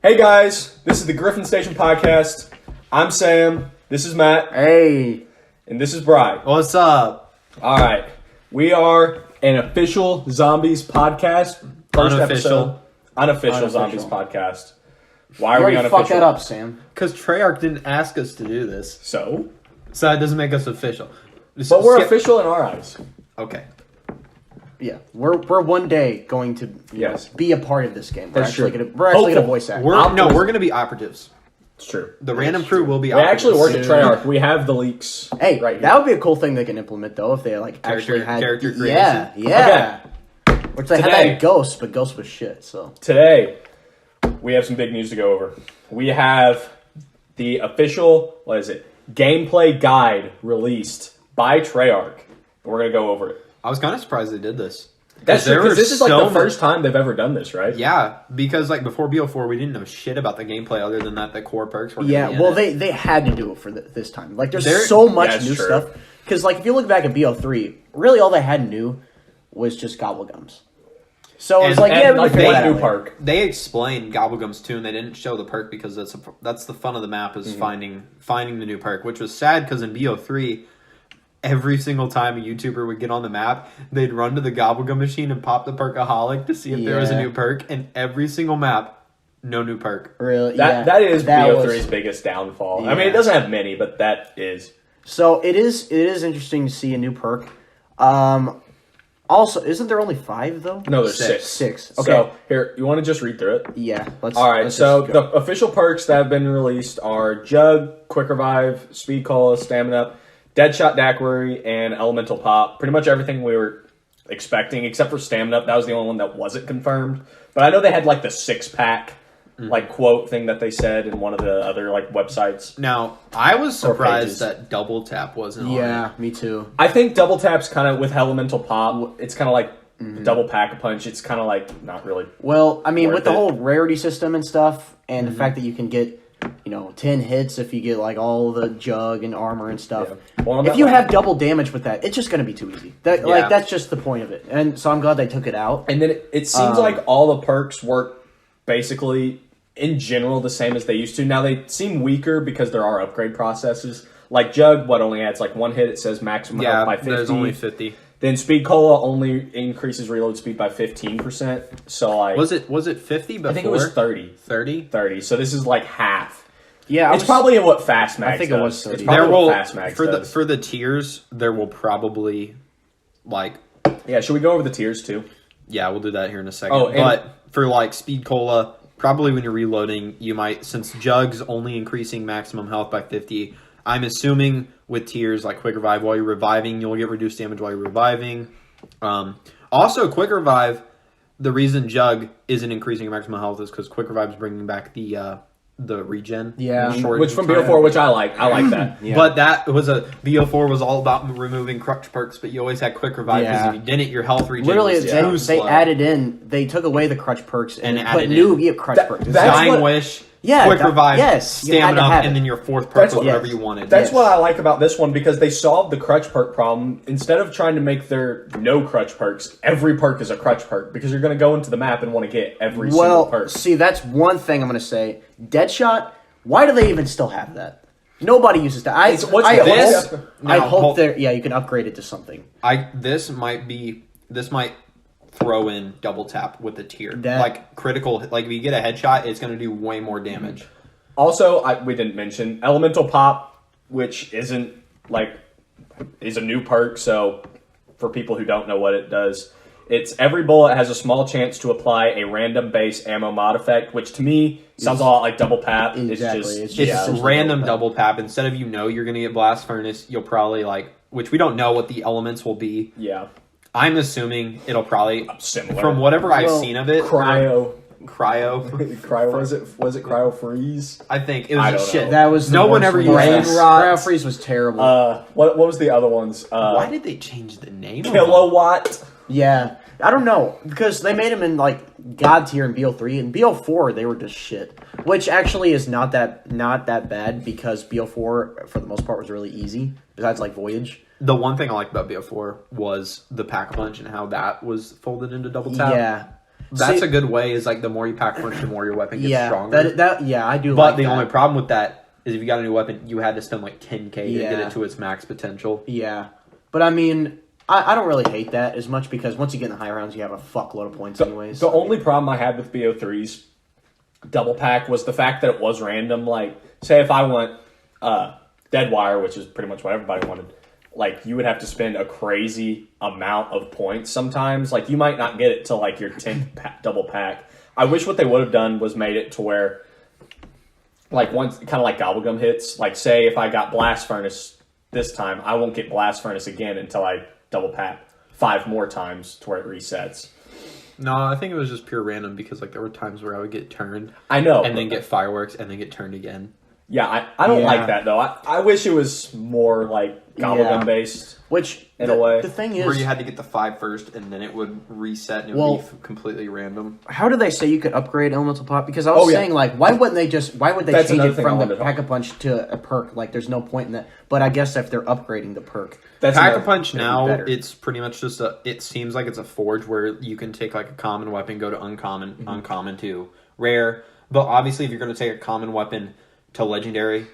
Hey guys, this is the Griffin Station Podcast. I'm Sam. This is Matt. Hey. And this is Bri. What's up? All right. We are an official Zombies podcast. First episode. Unofficial Zombies podcast. Why are we unofficial? Fuck that up, Sam. Because Treyarch didn't ask us to do this. So that doesn't make us official. But we're official in our eyes. Okay. Yeah, we're one day going to be a part of this game. That's true. We're actually going to voice act. We're going to be operatives. It's true. The random crew will be We operatives. actually work at Treyarch. We have the leaks. Hey, right here. that would be a cool thing they can implement, though, if they actually had character creation. Yeah. Which they had Today- that Ghost, but Ghost was shit. So Today, we have some big news to go over. We have the official, gameplay guide released by Treyarch. We're going to go over it. I was kind of surprised they did this. That's true, because this is so the first time they've ever done this, right? Yeah, because before BO4, we didn't know shit about the gameplay other than that the core perks were yeah, gonna be well, in it. they had to do it for this time. There's so much new stuff. Because if you look back at BO3, really all they had new was just Gobblegums. So it's we can figure that out later. They explained Gobblegums too, and they didn't show the perk because that's the fun of the map is finding the new perk, which was sad because in BO3, every single time a YouTuber would get on the map, they'd run to the Gobblegum machine and pop the Perkaholic to see if there was a new perk, and every single map, no new perk. Really? That is BO3's biggest downfall. Yeah. I mean, it doesn't have many, but that is. So it is interesting to see a new perk. Also, isn't there only 5 though? No, there's 6. 6. Okay. So, here, you want to just read through it? Yeah. Alright, so the official perks that have been released are Jug, Quick Revive, Speed Cola, Stamina, Deadshot Daiquiri, and Elemental Pop. Pretty much everything we were expecting, except for Stamina. That was the only one that wasn't confirmed. But I know they had the 6-pack quote thing that they said in one of the other websites. Now, I was surprised that Double Tap wasn't on it. Yeah, me too. I think Double Tap's kind of with Elemental Pop. It's kind of like Double Pack-a-Punch. It's kind of not really. Well, I mean, with the whole rarity system and stuff, and the fact that you can get 10 hits if you get all the jug and armor and stuff. Yeah. Well, if you have double damage with that, it's just going to be too easy. That's just the point of it. And so I'm glad they took it out. And then it seems like all the perks work basically in general the same as they used to. Now they seem weaker because there are upgrade processes. Like Jug, only adds 1 hit. It says maximum health by 50. There's only 50. Then Speed Cola only increases reload speed by 15%. So was it 50 before? I think it was 30. 30? 30. So this is half. Yeah, it's probably what Fast Mags I think does. it was 30. It's probably what Fast Mags for does. for the tiers, there will probably Yeah, should we go over the tiers too? Yeah, we'll do that here in a second. Oh, but for Speed Cola, probably when you're reloading, you might, since Jug's only increasing maximum health by 50, I'm assuming with tiers like Quick Revive, while you're reviving, you'll get reduced damage while you're reviving. Also, Quick Revive, the reason Jug isn't increasing your maximum health is because Quick Revive is bringing back the regen. Yeah. Which from BO4, which I like. I like that. Yeah. But that was BO4 was all about removing crutch perks, but you always had Quick Revive because if you didn't, your health regen literally was they added in, they took away the crutch perks and put added new crutch perks. Dying Wish, Quick Revive, Stamina, and then your 4th perk was whatever you wanted. That's what I like about this one, because they solved the crutch perk problem. Instead of trying to make their no crutch perks, every perk is a crutch perk, because you're going to go into the map and want to get every single perk. See, that's one thing I'm going to say. Deadshot, why do they even still have that? Nobody uses that. I hope you can upgrade it to something. This might throw in Double Tap with a tier. Critical, if you get a headshot, it's going to do way more damage. Also, we didn't mention Elemental Pop, which is a new perk, so for people who don't know what it does, it's every bullet has a small chance to apply a random base ammo mod effect, which to me sounds a lot like Double Tap. Exactly. It's just random double tap. Instead of you're going to get Blast Furnace, you'll probably which we don't know what the elements will be. Yeah. I'm assuming it'll probably similar. From whatever I've seen of it. Cryo. Was it Cryo Freeze? I think it was shit. That was no one ever used Brain Rot. Cryo Freeze was terrible. What was the other ones? Why did they change the name? Kilowatt. Yeah, I don't know, because they made them in God tier in BO3 and BO4 they were just shit, which actually is not that bad because BO4 for the most part was really easy. Besides Voyage. The one thing I liked about BO4 was the Pack-a-Punch and how that was folded into Double Tap. Yeah. That's See- a good way. Is like the more you pack punch, the more your weapon gets Yeah, stronger. I do. But like the that. only problem with that is if you got a new weapon, you had to spend like 10K to get Yeah. it to its max potential. Yeah, but I mean, I don't really hate that as much because once you get in the high rounds, you have a fuckload of points anyways. The only problem I had with BO3's double pack was the fact that it was random. Like, say if I want Deadwire, which is pretty much what everybody wanted, like you would have to spend a crazy amount of points sometimes. Like you might not get it till like your 10th double pack. I wish what they would have done was made it to where, like once, kind of like Gobblegum hits. Like say if I got Blast Furnace this time, I won't get Blast Furnace again until I double pack 5 more times to where it resets. No, I think it was just pure random because like there were times where I would get turned I know. and then get fireworks and then get turned again. Yeah, I don't Yeah. like that though. I wish it was more like Gobblegum based. Which in a way. the thing Where is, you had to get the 5 first and then it would reset and it Well- would be completely random. how do they say you could upgrade Elemental Pop? Because I was Oh, yeah. saying like, why would they That's change another it thing I from the wanted to- Pack-a-Punch to a perk? Like, there's no point in that. But I guess if they're upgrading the perk, That's Pack a another- Punch it'll be now, better. it's pretty much just it seems like it's a forge where you can take like a common weapon, go to uncommon, Mm-hmm. uncommon to rare. But obviously, if you're going to take a common weapon to legendary,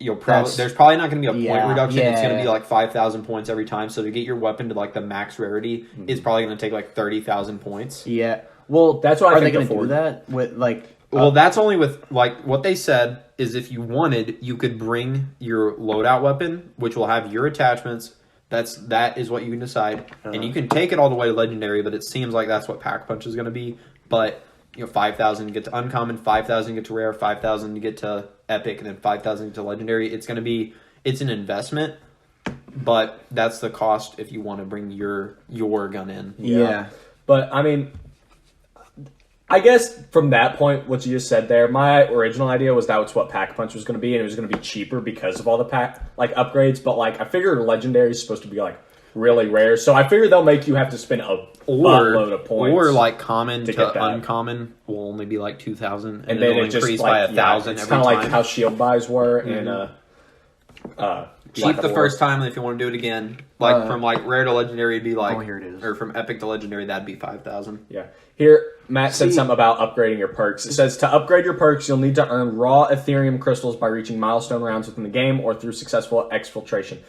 there's probably not going to be a point Yeah, reduction. It's going to yeah. be like 5,000 points every time. So to get your weapon to like the max rarity, it's probably going to take like 30,000 points. yeah. Well, That's what I are they think going the to do Ford- that with like? Well, that's only with like what they said is if you wanted, you could bring your loadout weapon, which will have your attachments. That is what you can decide, and you can take it all the way to legendary. But it seems like that's what Pack Punch is going to be. But 5,000 to get to uncommon, 5,000 to get to rare, 5,000 to get to epic, and then 5,000 to legendary. It's an investment, but that's the cost if you want to bring your gun in. Yeah. But I mean, I guess from that point, what you just said there, my original idea was that was what Pack Punch was going to be, and it was going to be cheaper because of all the pack upgrades. But like, I figured legendary is supposed to be like really rare, so I figured they'll make you have to spend a buttload of points. Or like common to to, get that. uncommon will only be like 2,000, and then it'll it just increase like by 1,000 It's every kind of time. like how shield buys were in Cheap Black the War. first time, and if you want to do it again, like from like rare to legendary, it'd be like, oh, here it is. or from epic to legendary, that'd be 5,000. Yeah. Here, Matt said See- something about upgrading your perks. It says to upgrade your perks, you'll need to earn raw Ethereum crystals by reaching milestone rounds within the game or through successful exfiltration.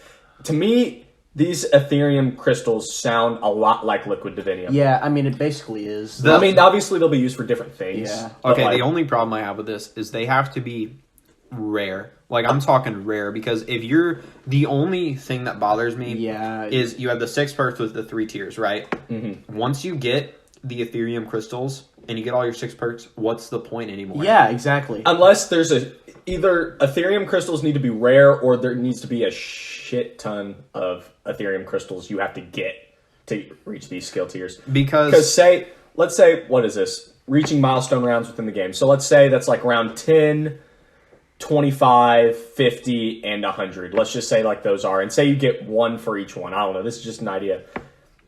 To me, these Ethereum crystals sound a lot like Liquid Divinium. Yeah, I mean, it basically is. I mean, obviously they'll be used for different things. Yeah. but, Okay, like, the only problem I have with this is they have to be rare. Like I'm talking rare because if you're the only thing that bothers me Yeah. is you have the 6 perks with the 3 tiers, right? Mm-hmm. Once you get the Ethereum crystals and you get all your 6 perks, what's the point anymore? Yeah, exactly. unless there's either Ethereum crystals need to be rare or there needs to be a shit ton of Ethereum crystals you have to get to reach these skill tiers. Because let's say, what is this? Reaching milestone rounds within the game. So let's say that's like round 10, 25, 50, and 100. Let's just say like those are. And say you get 1 for each one. I don't know. This is just an idea.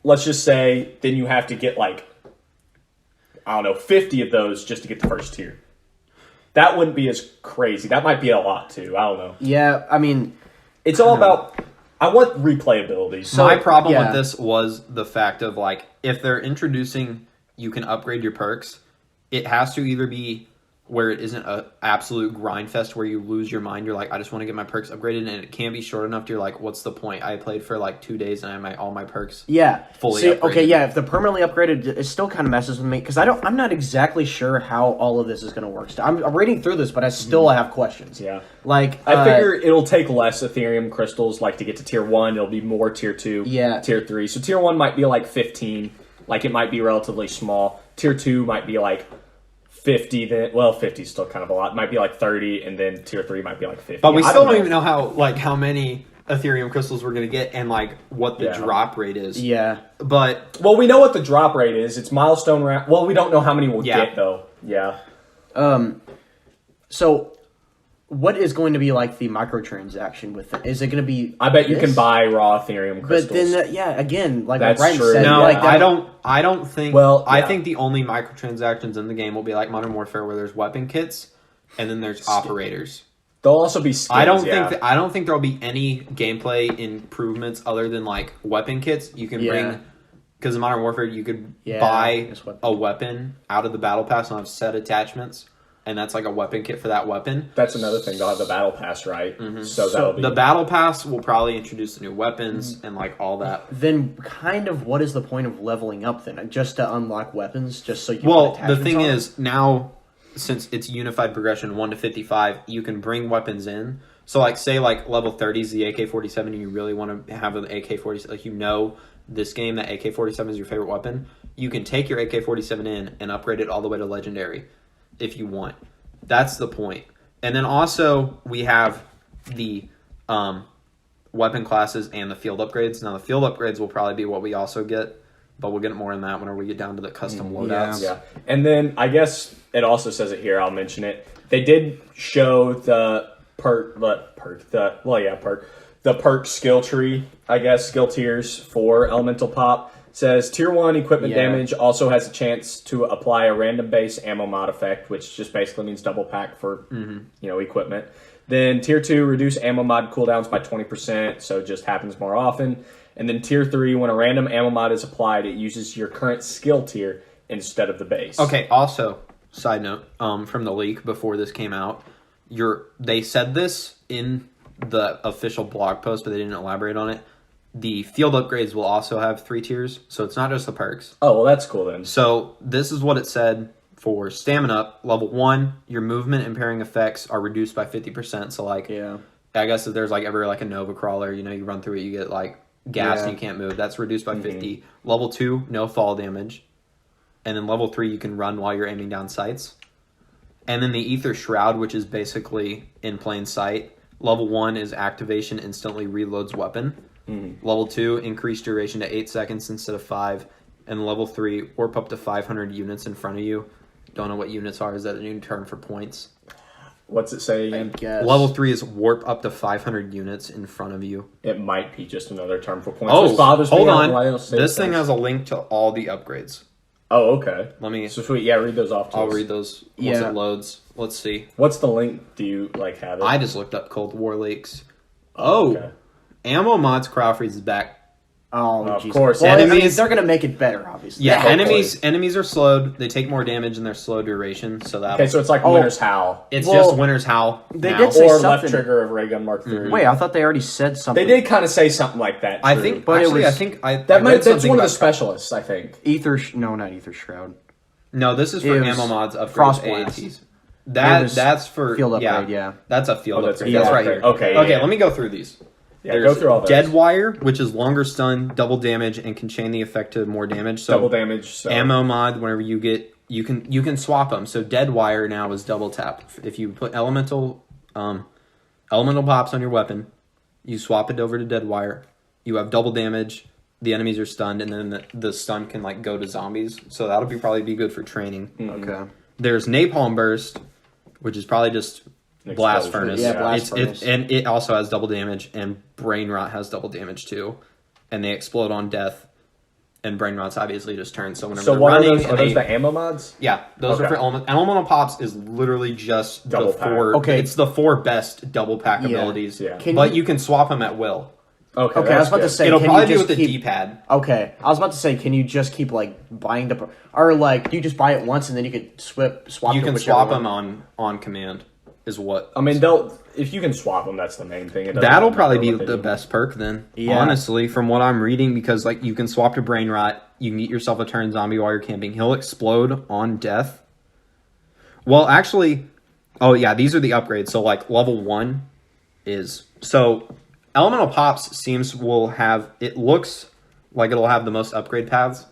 Let's just say then you have to get like, I don't know, 50 of those just to get the first tier. That wouldn't be as crazy. That might be a lot too. I don't know. Yeah, I mean, It's all about, I want replayability. So- My problem yeah. with this was the fact of like if they're introducing you can upgrade your perks, it has to either be where it isn't a absolute grind fest where you lose your mind. You're like, I just want to get my perks upgraded, and it can't be short enough. You're like, what's the point? I played for like 2 days and I had all my perks. yeah. Fully See, upgraded. okay, yeah. If they're permanently upgraded, it still kind of messes with me because I'm not exactly sure how all of this is going to work. I'm reading through this, but I still have questions. Yeah. Like, I figure it'll take less Ethereum crystals, like to get to tier 1, it'll be more tier 2, Yeah. tier 3. So tier 1 might be like 15, like it might be relatively small. Tier 2 might be like 50, then, well, 50 is still kind of a lot. It might be like 30, and then tier 3 might be like 50. But we I still don't even know how many Ethereum crystals we're gonna get and like what the Yeah. drop rate is. yeah. But Well, we know what the drop rate is. It's milestone round. Well, we don't know how many we'll Yeah. get, though. Yeah. So, what is going to be like the microtransaction with it? Is it going to be? I bet you this? can buy raw Ethereum But crystals. then, yeah, again, like That's Brian true. said, no, like that, I don't think. Well, I yeah. think the only microtransactions in the game will be like Modern Warfare, where there's weapon kits and then there's operators. They'll also be skins, I don't yeah. think I don't think there'll be any gameplay improvements other than like weapon kits. You can Yeah. bring Because in Modern Warfare, you could Yeah, buy this weapon. a weapon out of the battle pass and have set attachments, and that's like a weapon kit for that weapon. That's another thing. They'll have the battle pass, right? So So that'll be the battle pass will probably introduce the new weapons and like all that. Then, kind of, what is the point of leveling up then? Just to unlock weapons, just so you. Well, put the attachments thing on it? is now, since it's unified progression 1 to 55, you can bring weapons in. So like say like level 30 is the AK-47 and you really want to have an AK-47, like this game that AK-47 is your favorite weapon, you can take your AK-47 in and upgrade it all the way to legendary if you want. That's the point. And then also we have the weapon classes and the field upgrades. Now the field upgrades will probably be what we also get, but we'll get more in that whenever we get down to the custom loadouts. Yeah. And then I guess it also says it here. I'll mention it. They did show the perk skill tree, I guess, skill tiers for Elemental Pop. It says tier 1 equipment Yeah. damage also has a chance to apply a random base ammo mod effect, which just basically means double pack for equipment. Then tier 2 reduce ammo mod cooldowns by 20%, so it just happens more often. And then tier 3, when a random ammo mod is applied, it uses your current skill tier instead of the base. Okay, also, side note, from the leak before this came out, they said this in the official blog post, but they didn't elaborate on it. The field upgrades will also have 3 tiers, so it's not just the perks. Oh, well, that's cool then. So this is what it said for stamina up. Level 1, your movement impairing effects are reduced by 50%. So like, Yeah. I guess if there's like ever like a Nova crawler, you run through it, you get like gas and you can't move. That's reduced by 50. Level 2, no fall damage. And then level 3, you can run while you're aiming down sights. And then the Ether Shroud, which is basically in plain sight. Level 1 is activation instantly reloads weapon. Level 2, increased duration to 8 seconds instead of 5. And level 3, warp up to 500 units in front of you. Don't know what units are. Is that a new term for points? What's it say I again? guess. Level 3 is warp up to 500 units in front of you. It might be just another term for points. Oh, which bothers me. hold I don't know why they on. don't say This thing things. has a link to all the upgrades. Oh, okay. Let me... So sweet. Yeah, read those off to I'll us. read those once Yeah. it loads. Let's see. What's the link? Do you have it? I just looked up Cold War leaks. Oh, Okay. Ammo Mods Crowd Freeze is back. Oh, Of jeez. course. Well, Enemies- they're gonna make it better, obviously. Yeah, hopefully. enemies are slowed. They take more damage in their slow duration, so that Okay, so it's like Oh. Winter's Howl. it's Well, just Winter's Howl. they now. did say Or something. Left Trigger of Ray Gun Mark III. Wait, I thought they already said something. They did kind of say something like that. I true. think, But it actually, was- I think I that I might read that's something one of the about- specialists, I think. No, not Ether Shroud. No, this is for It was Ammo Mods upgrades. Frostblast. AATs. It was That's for field upgrade, yeah. That's a field Oh, that's a upgrade. field That's right upgrade. here. Okay, Okay. yeah. Let me go through these. Yeah, go through all those. Dead Wire, which is longer stun, double damage, and can chain the effect to more damage. So Double damage. So. ammo mod, whenever you get, you can swap them. So Dead Wire now is double tap. If you put elemental pops on your weapon, you swap it over to Dead Wire. You have double damage. The enemies are stunned, and then the stun can like go to zombies. So that'll probably be good for training. Okay. There's Napalm Burst, which is probably just An Blast explosion. Furnace. Yeah, Blast It's- Furnace. and it also has double damage, and Brain Rot has double damage too. And they explode on death, and Brain Rot's obviously just turns. So whenever So they're what are running, those? Are and those they- the ammo mods? yeah, those are Okay. for elemental pops. Is literally just Double the pack. 4. Okay. It's the 4 best double pack Yeah. abilities. Yeah. But you can swap them at will. Okay, Okay, I was about to say, It'll can probably you be just with the keep? D-pad. Okay, I was about to say, can you just keep like buying the, or like you just buy it once and then you could swap? You to can whichever swap one? them on command. Is what I mean, if you can swap them, that's the main thing. It doesn't that'll matter probably be what they the do. best perk then. Yeah. Honestly, from what I'm reading, because like you can swap to Brain Rot, you can get yourself a turn zombie while you're camping. He'll explode on death. Well, actually, oh yeah, these are the upgrades. So like level 1 is so Elemental Pops will have, it looks like it'll have the most upgrade paths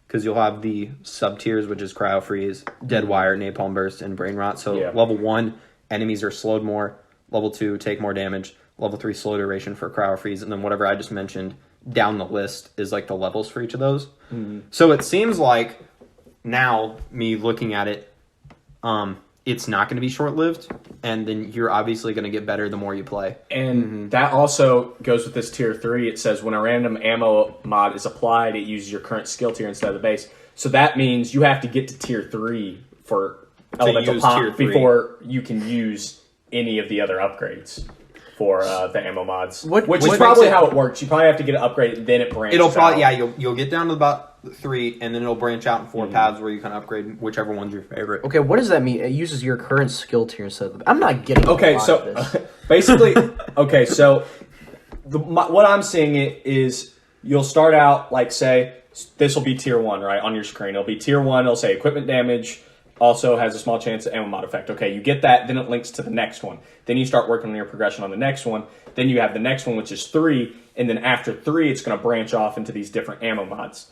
because you'll have the sub tiers, which is Cryo Freeze, Dead Wire, Napalm Burst, and Brain Rot. So Yeah. level 1, enemies are slowed more. Level 2, take more damage. Level 3, slow duration for Cryo Freeze. And then whatever I just mentioned down the list is like the levels for each of those. So it seems like now, me looking at it, it's not going to be short-lived. And then you're obviously going to get better the more you play. And that also goes with this tier 3. It says when a random ammo mod is applied, it uses your current skill tier instead of the base. So that means you have to get to tier 3 for Elemental use Pop tier 3. before you can use any of the other upgrades. for the ammo mods, What which is makes probably it- how it works. You probably have to get it upgraded, then it branches It'll probably out. you'll get down to about 3, and then it'll branch out in 4 paths where you can upgrade whichever one's your favorite. Okay, what does that mean? It uses your current skill tier instead of... I'm not getting a Okay, lot so of this. basically, what I'm seeing is you'll start out like say this will be tier 1, right, on your screen. It'll be tier 1. It'll say equipment damage. Also has a small chance of ammo mod effect. Okay, you get that, then it links to the next one. Then you start working on your progression on the next one. Then you have the next one, which is 3, and then after 3, it's going to branch off into these different ammo mods.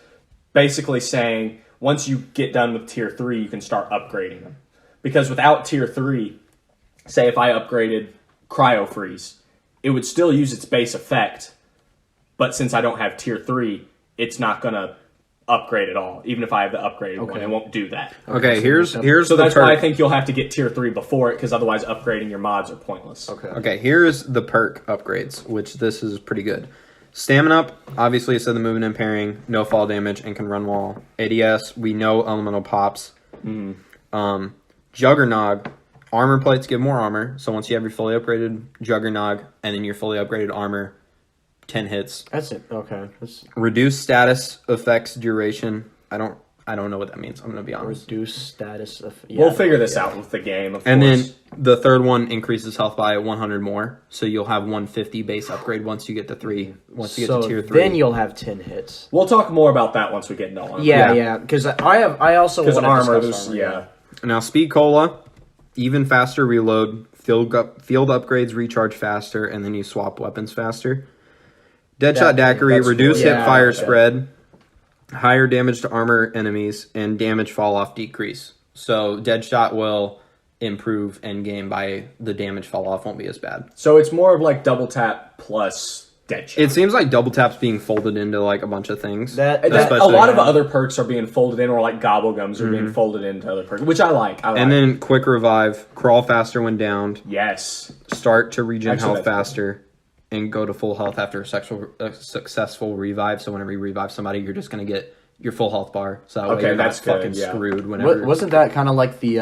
Basically saying, once you get done with tier 3, you can start upgrading them. Because without tier 3, say if I upgraded Cryo Freeze, it would still use its base effect, but since I don't have tier 3, it's not going to upgrade at all. Even if I have the upgraded one, it won't do that. Okay, here's So the that's perk. why I think you'll have to get tier 3 before it, because otherwise upgrading your mods are pointless. Okay, here's the perk upgrades, which this is pretty good. Stamina up, obviously it said the movement and parrying, no fall damage, and can run wall. ADS, we know elemental pops. Juggernog, armor plates give more armor, so once you have your fully upgraded Juggernog and then your fully upgraded armor, 10 hits. That's it. Okay. Reduce status effects duration. I don't know what that means. I'm gonna be honest. Reduce status of... We'll figure this out with the game, of And course. then the third one increases health by 100 more, so you'll have 150 base upgrade once you get to 3. Once you get to tier 3, then you'll have 10 hits. We'll talk more about that once we get into armor. Yeah. Because I also Because want to armor, discuss there's, armor. Now Speed Cola, even faster reload, field upgrades recharge faster, and then you swap weapons faster. Deadshot Daiquiri, that's reduce cool. hit Yeah, fire okay. spread, higher damage to armor enemies, and damage fall off decrease. So Deadshot will improve endgame by the damage fall off won't be as bad. So it's more of like double tap plus dead shot. It seems like double tap's being folded into like a bunch of things. That- A Especially- lot of other perks are being folded in, or like gobblegums are being folded into other perks, which I like. And then quick revive, crawl faster when downed, yes, start to regen Actually, health that's good. faster, and go to full health after a successful revive. So whenever you revive somebody, you're just going to get your full health bar. So that way Okay, you're not that's good, fucking yeah. screwed whenever. Wasn't that kind of like the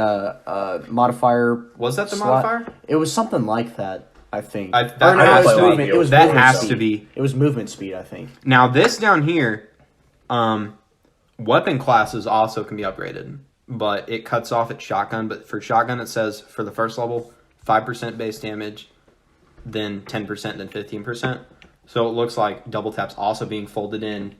modifier? Was that the slot? modifier? It was something like that, I think. That Or no, has it was to be. movement. It was That movement has speed. to be. It was movement speed, I think. Now this down here, weapon classes also can be upgraded, but it cuts off at shotgun. But for shotgun, it says for the first level, 5% base damage, then 10%, then 15%. So it looks like double tap's also being folded in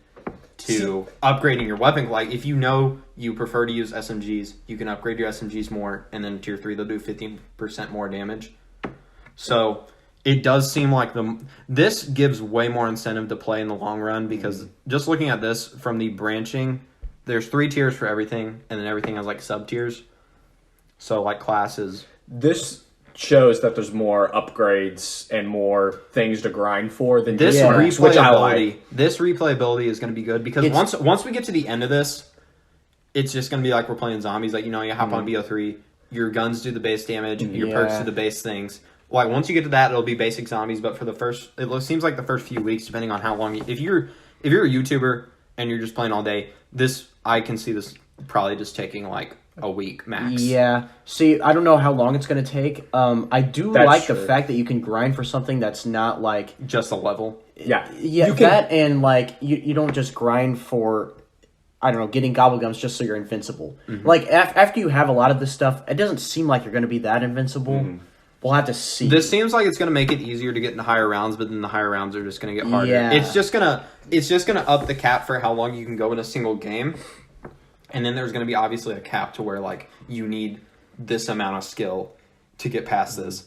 to upgrading your weapon. Like if you know you prefer to use SMGs, you can upgrade your SMGs more, and then tier 3 they'll do 15% more damage. So it does seem like this gives way more incentive to play in the long run, because just looking at this from the branching, there's 3 tiers for everything, and then everything has like sub tiers. So like classes. this shows that there's more upgrades and more things to grind for than This just perks, which I replayability, like. this replayability is going to be good, because once we get to the end of this, it's just going to be like we're playing zombies. Like, you know, you hop on BO3, your guns do the base damage, your perks do the base things. Like once you get to that, it'll be basic zombies. But for the first, seems like the first few weeks, depending on how long. If you're a YouTuber and you're just playing all day, I can see this probably just taking like a week max. Yeah. See, I don't know how long it's going to take. I do That's like true. the fact that you can grind for something that's not like... Just a level. Yeah, Yeah, you can. that and like you don't just grind for, I don't know, getting gobblegums just so you're invincible. Like after you have a lot of this stuff, it doesn't seem like you're going to be that invincible. We'll have to see. This seems like it's going to make it easier to get into higher rounds, but then the higher rounds are just going to get harder. Yeah. It's just gonna up the cap for how long you can go in a single game, and then there's going to be obviously a cap to where like you need this amount of skill to get past this.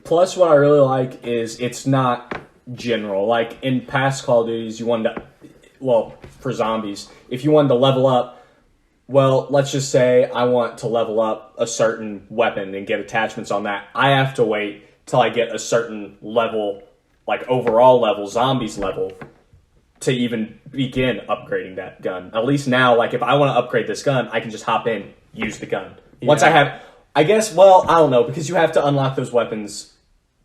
Plus, what I really like is it's not general. Like in past Call of Duties, you wanted to, well, for zombies, if you wanted to level up, well, let's just say I want to level up a certain weapon and get attachments on that. I have to wait till I get a certain level, like overall level, zombies level, to even begin upgrading that gun. At least now, like if I want to upgrade this gun, I can just hop in, use the gun. Once I have, I guess, well, I don't know, because you have to unlock those weapons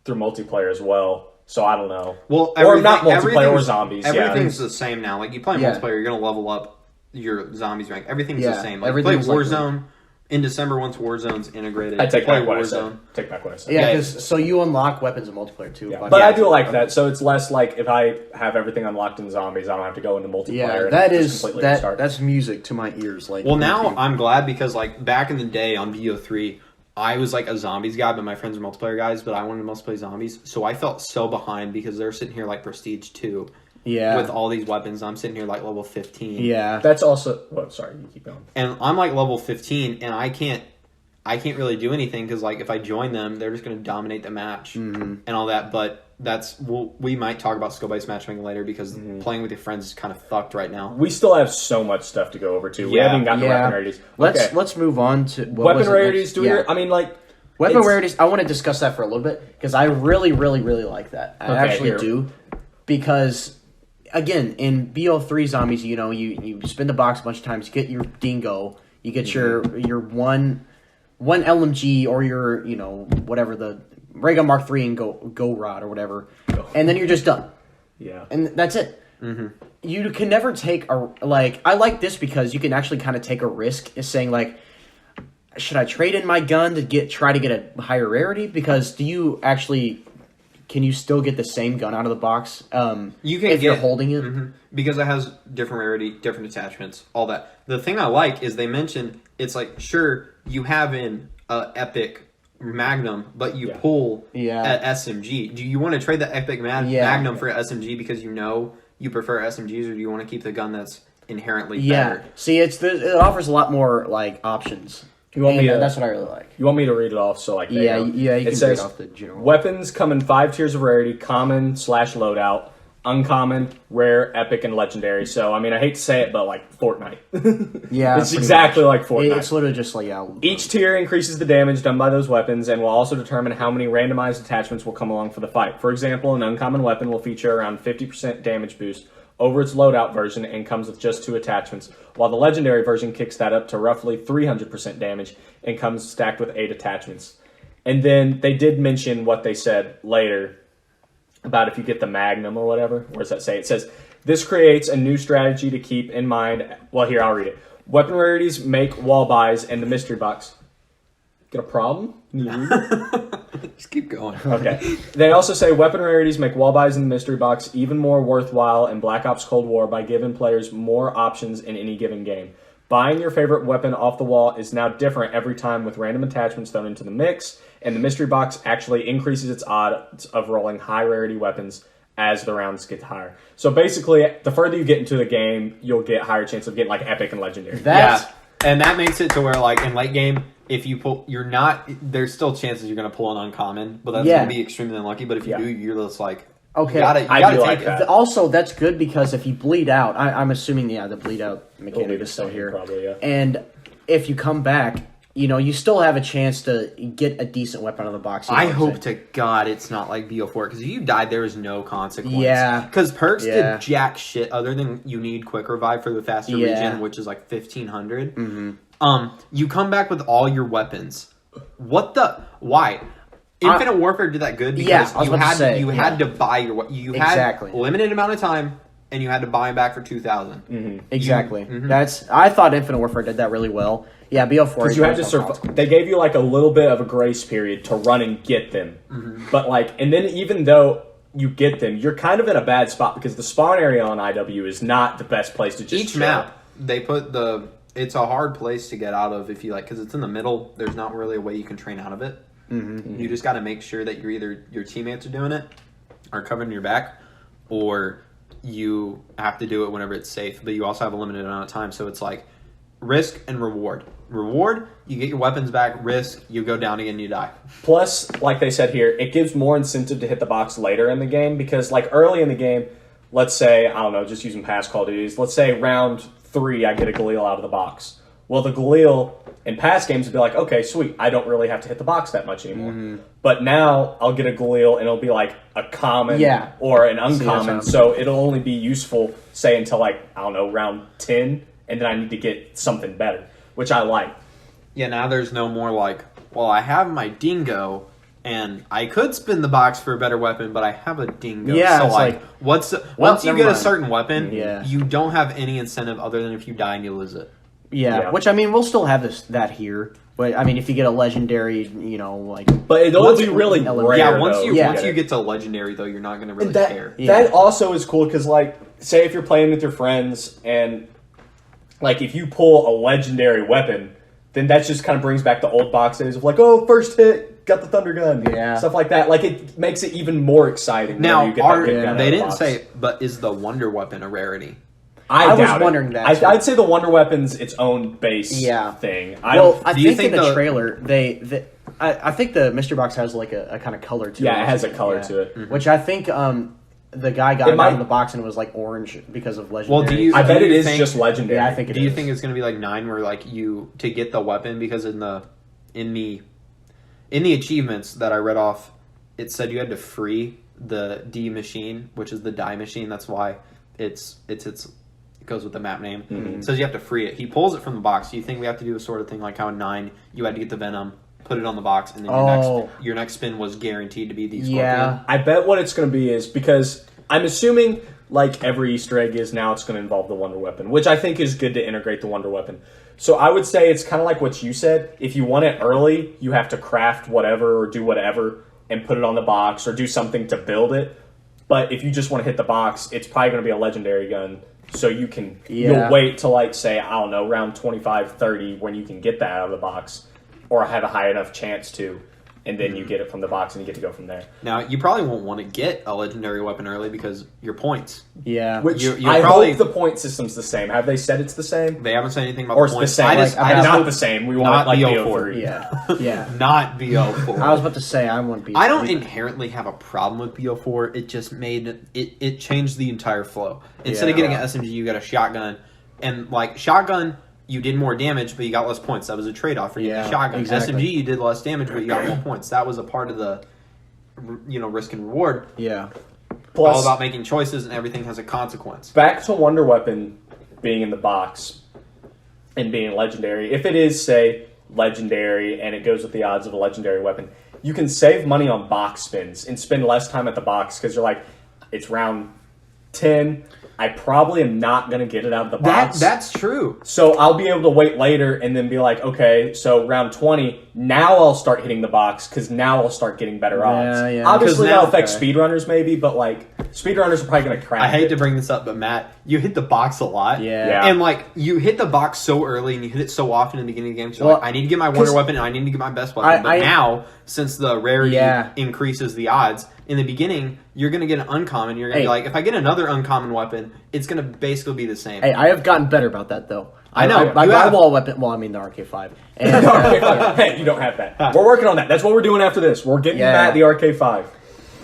through multiplayer as well. So I don't know. Well, or not multiplayer or everything's- zombies. Everything's Yeah. the same now. Like you play Yeah. multiplayer, you're gonna level up your zombies rank. Everything's Yeah, the same. Like everything's play like- Warzone. in December once Warzone's integrated. I take play back what I Warzone. said. Take back what I said. Yeah, Yeah. because so you unlock weapons in multiplayer too. Yeah. by But the I way. do like that. So it's less like if I have everything unlocked in zombies, I don't have to go into multiplayer. Yeah, and that just is completely that restart. that's music to my ears. Like, Well, now thank you. I'm glad because like back in the day on BO3, I was like a zombies guy, but my friends were multiplayer guys. But I wanted to mostly play zombies, so I felt so behind because they're sitting here like Prestige 2 yeah, with all these weapons. I'm sitting here like level 15. yeah. That's also. Well, sorry, you keep going. And I'm like level 15, and I can't really do anything because like if I join them, they're just going to dominate the match and all that. But we might talk about skill-based matchmaking later because playing with your friends is kind of fucked right now. We still have so much stuff to go over too. We Yeah. haven't gotten to Yeah. weapon rarities. Let's Okay. let's move on to what Weapon was it rarities. next? Do we? Yeah. I mean, like Weapon it's- rarities. I want to discuss that for a little bit because I really, really, really like that. I Okay, actually here. do because again in BO3 zombies, you know, you spin the box a bunch of times, you get your dingo, you get your one LMG or your whatever the ray gun Mark III and go rod or whatever, and then you're just done. Yeah. And that's it. You can never take I like this because you can actually kind of take a risk is saying like, should I trade in my gun to try to get a higher rarity? Because can you still get the same gun out of the box? You can if you're get- holding it. Because it has different rarity, different attachments, all that. The thing I like is they mentioned it's like sure you have in Epic Magnum, but you Yeah. pull Yeah. at SMG. Do you want to trade the Epic Yeah. Magnum for SMG because you know you prefer SMGs, or do you want to keep the gun that's inherently Yeah. better? See, it offers a lot more like options. You want And me to- that's what I really like. You want me to read it off so like they Yeah, know? yeah, you It can says, read off the general. Weapons come in 5 tiers of rarity: common / loadout, uncommon, rare, epic, and legendary. So I mean, I hate to say it, but like Fortnite. Yeah, it's pretty exactly like Fortnite. It's literally just like Each tier increases the damage done by those weapons and will also determine how many randomized attachments will come along for the fight. For example, an uncommon weapon will feature around 50% damage boost over its loadout version and comes with just 2 attachments, while the legendary version kicks that up to roughly 300% damage and comes stacked with 8 attachments. And then they did mention what they said later about if you get the Magnum or whatever. Where does that say? It says, this creates a new strategy to keep in mind. Well, here, I'll read it. Weapon rarities make wall buys and the mystery box. Get a problem? Can you read it? Just keep going. Okay. They also say weapon rarities make wall buys in the mystery box even more worthwhile in Black Ops Cold War by giving players more options in any given game. Buying your favorite weapon off the wall is now different every time with random attachments thrown into the mix, and the mystery box actually increases its odds of rolling high rarity weapons as the rounds get higher. So basically, the further you get into the game, you'll get higher chance of getting like epic and legendary. That's And that makes it to where like in late game, if you pull, there's still chances you're going to pull an uncommon, but that's Yeah. going to be extremely unlucky. But if you Yeah. do, you're just like, Okay. you gotta I do take like it. that. Also, that's good because if you bleed out, I'm assuming the bleed out It'll be mechanic the is still same, here. probably, yeah. And if you come back, you still have a chance to get a decent weapon out of the box. You know I what I'm hope saying? to God it's not like BO4 because if you died, there is no consequence. Yeah. Because perks Yeah. did jack shit other than you need quick revive for the faster Yeah. regen, which is like 1500. You come back with all your weapons. What the? Why? Infinite Warfare did that good because Yeah, I was you about to had say, you yeah. had to buy you had Exactly. limited amount of time and you had to buy them back for 2,000. Exactly. I thought Infinite Warfare did that really well. Yeah, BO4. Because you had to survive. They gave you like a little bit of a grace period to run and get them. But like, and then even though you get them, you're kind of in a bad spot because the spawn area on IW is not the best place to just Each chill. map they put it's a hard place to get out of if you like because it's in the middle. There's not really a way you can train out of it. You just got to make sure that you're either your teammates are doing it, are covering your back, or you have to do it whenever it's safe. But you also have a limited amount of time, so it's like risk and reward. Reward, you get your weapons back. Risk, you go down again, you die. Plus, like they said here, it gives more incentive to hit the box later in the game because, like, early in the game, let's say, I don't know, just using past Call of Duties, let's say round 3, I get a Galil out of the box. Well, the Galil in past games would be like, okay, sweet, I don't really have to hit the box that much anymore. But now I'll get a Galil and it'll be like a common Yeah. or an that's uncommon, how- so it'll only be useful, say, until like, I don't know, round 10, and then I need to get something better, which I like. Yeah, now there's no more like, well, I have my dingo, and I could spin the box for a better weapon, but I have a dingo. Yeah, so it's like, like, once you never get a mind. certain weapon, Yeah. you don't have any incentive other than if you die and you lose it. Yeah, which I mean, we'll still have that here. But I mean, if you get a legendary, you know, like. But it'll be really rare. Yeah, once though, you get to legendary though, you're not going to really care. That also is cool because, like, say if you're playing with your friends and, like, if you pull a legendary weapon, then that just kind of brings back the old box days of like, oh, first hit, got the thunder gun, stuff like that. Like, it makes it even more exciting. Now, you get that big gun out they of the didn't box. say, but is the wonder weapon a rarity? I was wondering that. I'd say the Wonder Weapon's its own base thing. I think in the trailer, I think the mystery box has like a kind of color to it. Yeah, it has a color to it. Which I think the guy got it out of the box and it was like orange because of legendary. Well, I bet it is just legendary. Yeah, I think it is. Do you think it's going to be like 9 where like you to get the weapon because in the achievements that I read off, it said you had to free the D machine, which is the die machine. That's why it goes with the map name. Mm-hmm. It says you have to free it. He pulls it from the box. Do you think we have to do a sort of thing like how in 9 you had to get the Venom, put it on the box, and then your next spin was guaranteed to be the Scorpion? Yeah. I bet what it's going to be is because I'm assuming like every Easter egg is now it's going to involve the Wonder Weapon, which I think is good to integrate the Wonder Weapon. So I would say it's kind of like what you said. If you want it early, you have to craft whatever or do whatever and put it on the box or do something to build it. But if you just want to hit the box, it's probably going to be a legendary gun. So you can you'll wait till like say, I don't know, round 25, 30 when you can get that out of the box or have a high enough chance to, and then you get it from the box and you get to go from there. Now, you probably won't want to get a legendary weapon early because your points. Yeah. Which You're I probably- hope the point system's the same. Have they said it's the same? They haven't said anything about Or the it's the points. same? I just not hope- the same. We not want like BO4. BO3. Yeah. Not BO4. I was about to say I wouldn't be. I don't inherently have a problem with BO4. It just made it changed the entire flow. Instead of getting an SMG, you got a shotgun, and like shotgun, you did more damage, but you got less points. That was a trade off for getting a shotgun. Exactly. SMG, you did less damage, but you got more points. That was a part of the risk and reward. Yeah. Plus, All about making choices, and everything has a consequence. back to Wonder Weapon being in the box and being legendary. If it is, say, legendary and it goes with the odds of a legendary weapon, you can save money on box spins and spend less time at the box because you're like, it's round 10. I probably am not going to get it out of the box. That's true. So I'll be able to wait later and then be like, okay, so round 20, now I'll start hitting the box because now I'll start getting better odds. Yeah. Obviously, Because now- that'll affect speedrunners maybe, but like, speedrunners are probably going to crack I hate it. to bring this up, but Matt, you hit the box a lot. Yeah. And like you hit the box so early and you hit it so often in the beginning of the game. So Well, like, I need to get my wonder weapon and I need to get my best weapon. But now, since the rarity increases the odds, in the beginning you're gonna get an uncommon. You're gonna be like, if I get another uncommon weapon, it's gonna basically be the same. Hey, I have gotten better about that though. I know. My You have. wall weapon. Well, I mean the RK5. And Hey, you don't have that. We're working on that. That's what we're doing after this. We're getting Matt the RK5.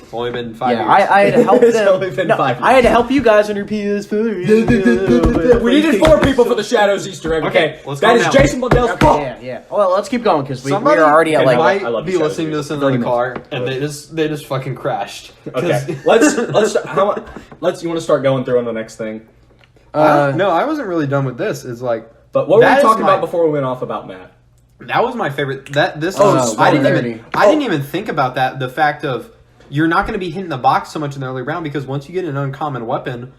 It's only been 5 years. I had to help It's them. only been 5 I had to help you guys on your PS4. We needed 4 people for the Shadows Easter egg. Okay, let's that go is now. Jason Blundell's fault. Yeah. Well, let's keep going because we are Somebody already at like. might I love be the show, listening to dude. this in 30 the car, minutes. and they just fucking crashed. Okay, let's. You want to start going through on the next thing? No, I wasn't really done with this. It's like, But what were That we is talking my- about before we went off about Matt? that was my favorite. I rarity. didn't even think about that. The fact of you're not going to be hitting the box so much in the early round because once you get an uncommon weapon,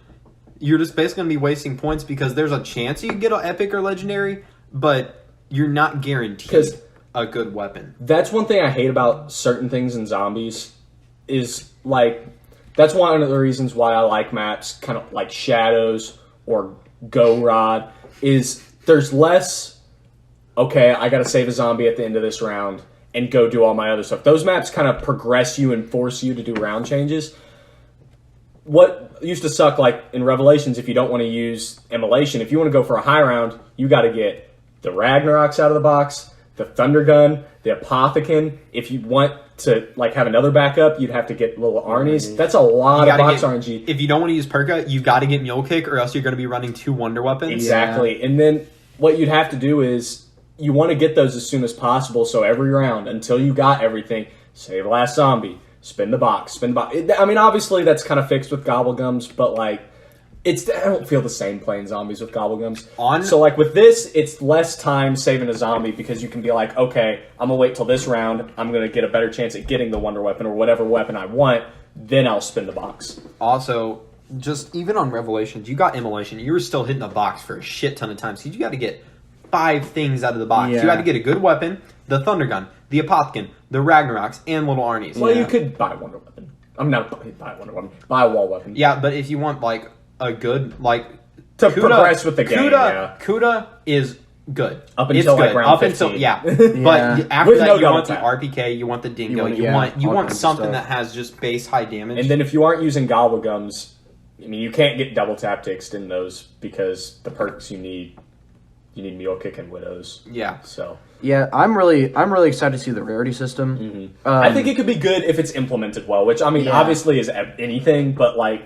you're just basically going to be wasting points because there's a chance you can get an epic or legendary, but you're not guaranteed 'Cause- a good weapon. That's one thing I hate about certain things in zombies. Is like that's one of the reasons why I like maps kind of like Shadows or Go Rod. Is there's less. Okay, I got to save a zombie at the end of this round and go do all my other stuff. Those maps kind of progress you and force you to do round changes. What used to suck, like in Revelations, if you don't want to use Immolation, if you want to go for a high round, you got to get the Ragnaroks out of the box, the Thunder Gun, the Apothecon. If you want to like have another backup, you'd have to get little Arnie's. That's a lot You of gotta box get- RNG. If you don't want to use Perka, you got to get Mule Kick, or else you're going to be running 2 Wonder Weapons. Exactly. And then what you'd have to do is you want to get those as soon as possible. So every round, until you got everything, save the last zombie, spin the box. I mean, obviously that's kind of fixed with Gobblegums, but like, I don't feel the same playing zombies with Gobblegums. So like with this, it's less time saving a zombie because you can be like, okay, I'm gonna wait till this round. I'm gonna get a better chance at getting the Wonder Weapon or whatever weapon I want. Then I'll spin the box. Also, just even on Revelations, you got Immolation. You were still hitting the box for a shit ton of times. You got to get 5 things out of the box. Yeah. You had to get a good weapon, the Thunder Gun, the Apothican, the Ragnaroks, and Little Arnie's. Well, you could buy Wonder Weapon. I'm not buy Wonder Weapon. Buy a wall weapon. Yeah, but if you want like a good like To progress with the game, yeah. Kuda is good. Up It's until, like, good. round Up until 15. yeah. Yeah. But after With that no you double want the tap. RPK, you want the Dingo, want- you yeah, want all kinds of something stuff. that has just base high damage. And then if you aren't using Gobblegums, I mean, you can't get double tap to extend those because the perks you need Mule Kick and Widows. yeah. So Yeah, I'm really excited to see the rarity system. I think it could be good if it's implemented well, which I mean, Yeah. obviously is anything, but like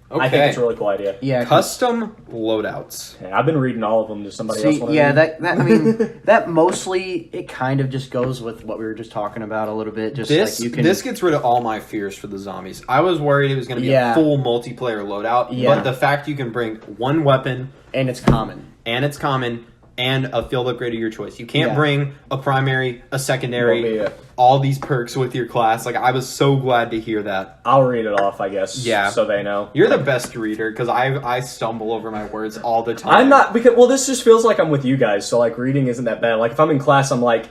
I think it's a really cool idea. Yeah, 'cause- Custom loadouts. Yeah, I've been reading all of them. Does somebody else See, want to yeah, read? that I mean, that mostly it kind of just goes with what we were just talking about a little bit. Just This like you can, this gets rid of all my fears for the zombies. I was worried it was going to be Yeah. a full multiplayer loadout, Yeah. but the fact you can bring one weapon and it's common. and it's common and a field upgrade of your choice. You can't Yeah. bring a primary, a secondary, Won't be it. all these perks with your class. Like I was so glad to hear that. I'll read it off, I guess. Yeah. so they know. You're the best reader because I stumble over my words all the time. I'm not because this just feels like I'm with you guys. So like reading isn't that bad. Like if I'm in class, I'm like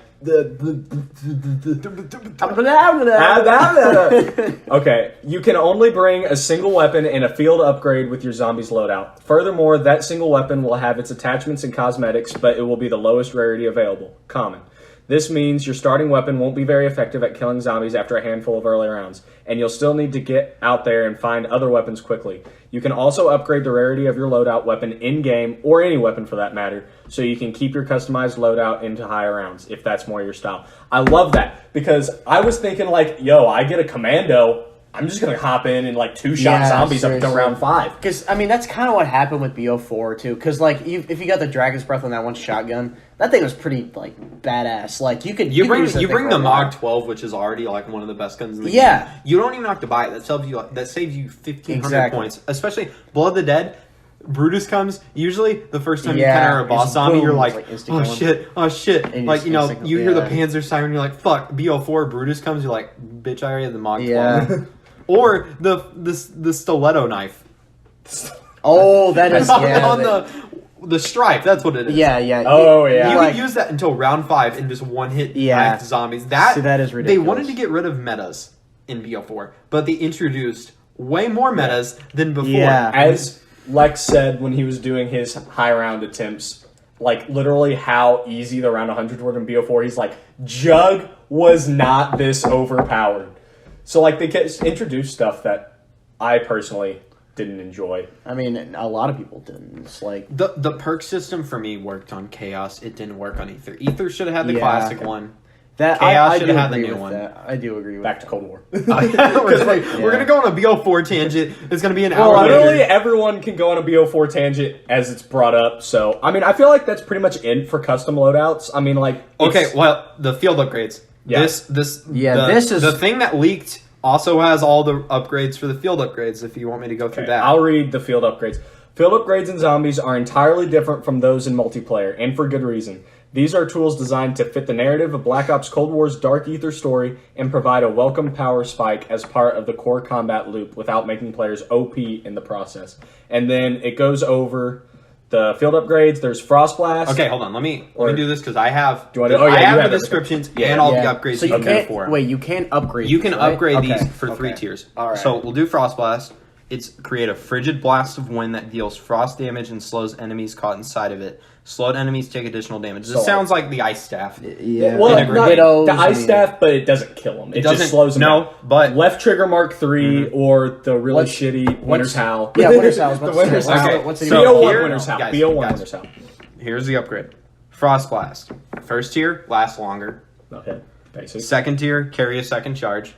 okay. You can only bring a single weapon and a field upgrade with your zombies loadout. Furthermore, that single weapon will have its attachments and cosmetics, but it will be the lowest rarity available. Common. This means your starting weapon won't be very effective at killing zombies after a handful of early rounds, and you'll still need to get out there and find other weapons quickly. You can also upgrade the rarity of your loadout weapon in-game, or any weapon for that matter, so you can keep your customized loadout into higher rounds, if that's more your style. I love that, because I was thinking like, yo, I get a commando, I'm just going to hop in and like two-shot Yeah, zombies up seriously. until round 5. Because, I mean, that's kind of what happened with BO4, too. Because, like, if you got the Dragon's Breath on that one shotgun, that thing was pretty, like, badass. Like, you could You use that bring thing the for a while. Mog 12, which is already like one of the best guns in the Yeah. game. You don't even have to buy it. That saves you 1,500 Exactly. points. Especially Blood of the Dead. Brutus comes. Usually, the first time you Yeah, encounter a boss it's zombie, boom, you're it's like, like instant oh killing. shit. And Like, it's you know, instant- you hear the yeah. Panzer siren, you're like, fuck, BO4, Brutus comes, you're like, bitch, I already had the Mog 12. Yeah. Or the stiletto knife. Oh, that is, yeah. on the stripe, that's what it is. Yeah, yeah. Oh, yeah. You like, can use that until round 5 and just one hit Yeah. knife zombies. That See, that is They ridiculous. wanted to get rid of metas in BO4, but they introduced way more metas than before. Yeah. As Lex said when he was doing his high round attempts, like literally how easy the round 100s were in BO4, he's like, Jug was not this overpowered. So like they introduced stuff that I personally didn't enjoy. I mean, a lot of people didn't. It's like, The perk system for me worked on Chaos. It didn't work on Ether. Ether should have had the Yeah. classic one. that, Chaos I should do have had the agree new with one. that. I do agree with Back that. to Cold War. We're gonna go on a BO4 tangent. It's gonna be an hour Well, later. literally everyone can go on a BO4 tangent as it's brought up. So, I mean, I feel like that's pretty much it for custom loadouts. I mean, like, Okay, it's- well, the field upgrades. Yeah. This Yeah, this is- the thing that leaked. Also has all the upgrades for the field upgrades. If you want me to go through Okay, that, I'll read the field upgrades. Field upgrades in zombies are entirely different from those in multiplayer, and for good reason. These are tools designed to fit the narrative of Black Ops Cold War's Dark Ether story and provide a welcome power spike as part of the core combat loop without making players OP in the process. And then it goes over the field upgrades. There's Frost Blast. Okay, hold on. Let me Or- do this because I have. Do you want to- oh, yeah, I you have have the everything. descriptions Yeah. and all Yeah. the upgrades So you you can can't, for. wait, you can't upgrade You can these, right? upgrade Okay. these for 3 Okay. tiers. All right. So we'll do Frost Blast. It's create a frigid blast of wind that deals frost damage and slows enemies caught inside of it. Slowed enemies take additional damage. This So- sounds like the ice staff. Yeah. Well, Integrate. not Widows, the I ice mean- staff, but it doesn't kill them. It doesn't- just slows them no, down. but- Left trigger Mark 3 or the really What's- shitty Winter's Howl. Yeah, Winter's Howl. The Winter's What's Howl. the- what's the- So BO1 here- Winter's Howl. guys, BO1 guys. Winter's Howl. Here's the upgrade. Frost Blast. First tier, lasts longer. Okay, basic. Second tier, carry a second charge.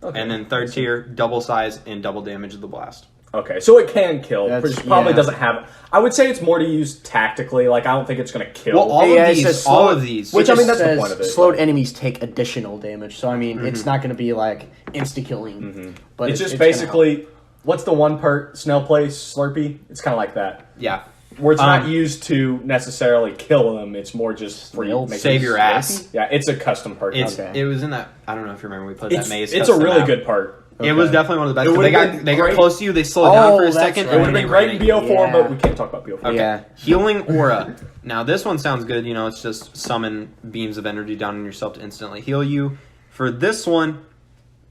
Okay. And then third tier, double size and double damage of the blast. Okay, so it can kill, That's- which probably yeah. doesn't have. I would say it's more to use tactically. Like I don't think it's going to kill. Well, all Yeah, of it these, says all slow- of these. Which, I mean, that's the says point of it. slowed enemies take additional damage. So I mean, it's not going to be like insta killing. But it's just gonna basically what's the one perk? Snail Place Slurpee. It's kind of like that, yeah. where it's not Um, used to necessarily kill them. It's more just for Snail- making Save your Slurpee. ass. Yeah, it's a custom perk. It's Okay. It was in that. I don't know if you remember we put It's, that maze. it's a custom really out. good part. It was definitely one of the best. It 'cause would've They been got great. close to you. They slowed down Oh, for a that's second. right. It And would have then been they great in ran BO4, but Yeah. we can't talk about BO4. Okay. Yeah. Healing Aura. Now this one sounds good. You know, it's just summon beams of energy down on yourself to instantly heal you. For this one,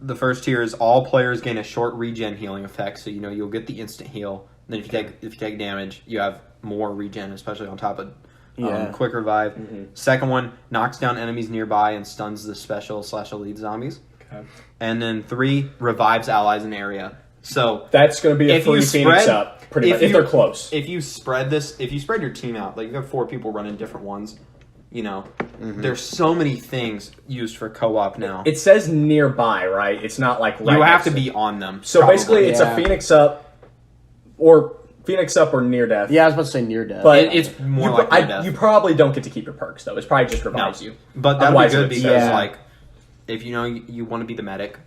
the first tier is all players gain a short regen healing effect. So you know you'll get the instant heal. Then if you take damage, you have more regen, especially on top of Yeah. quick revive. Second one knocks down enemies nearby and stuns the special/elite zombies. Okay. And then 3 revives allies in area. So That's going to be a If you free Phoenix spread- up, pretty if much, if you- they're close. if you spread your team out, like you have 4 people running different ones, you know, there's so many things used for co-op now. It says nearby, right? It's not like right You have next to be on them. So probably. basically, it's Yeah. a Phoenix up, or Phoenix up or near death. Yeah, I was about to say near death. But It's more you, like near death. you probably don't get to keep your perks though. It's probably just no, revives you. but that'll be Otherwise, good it because says- Yeah. like if you know you want to be the medic,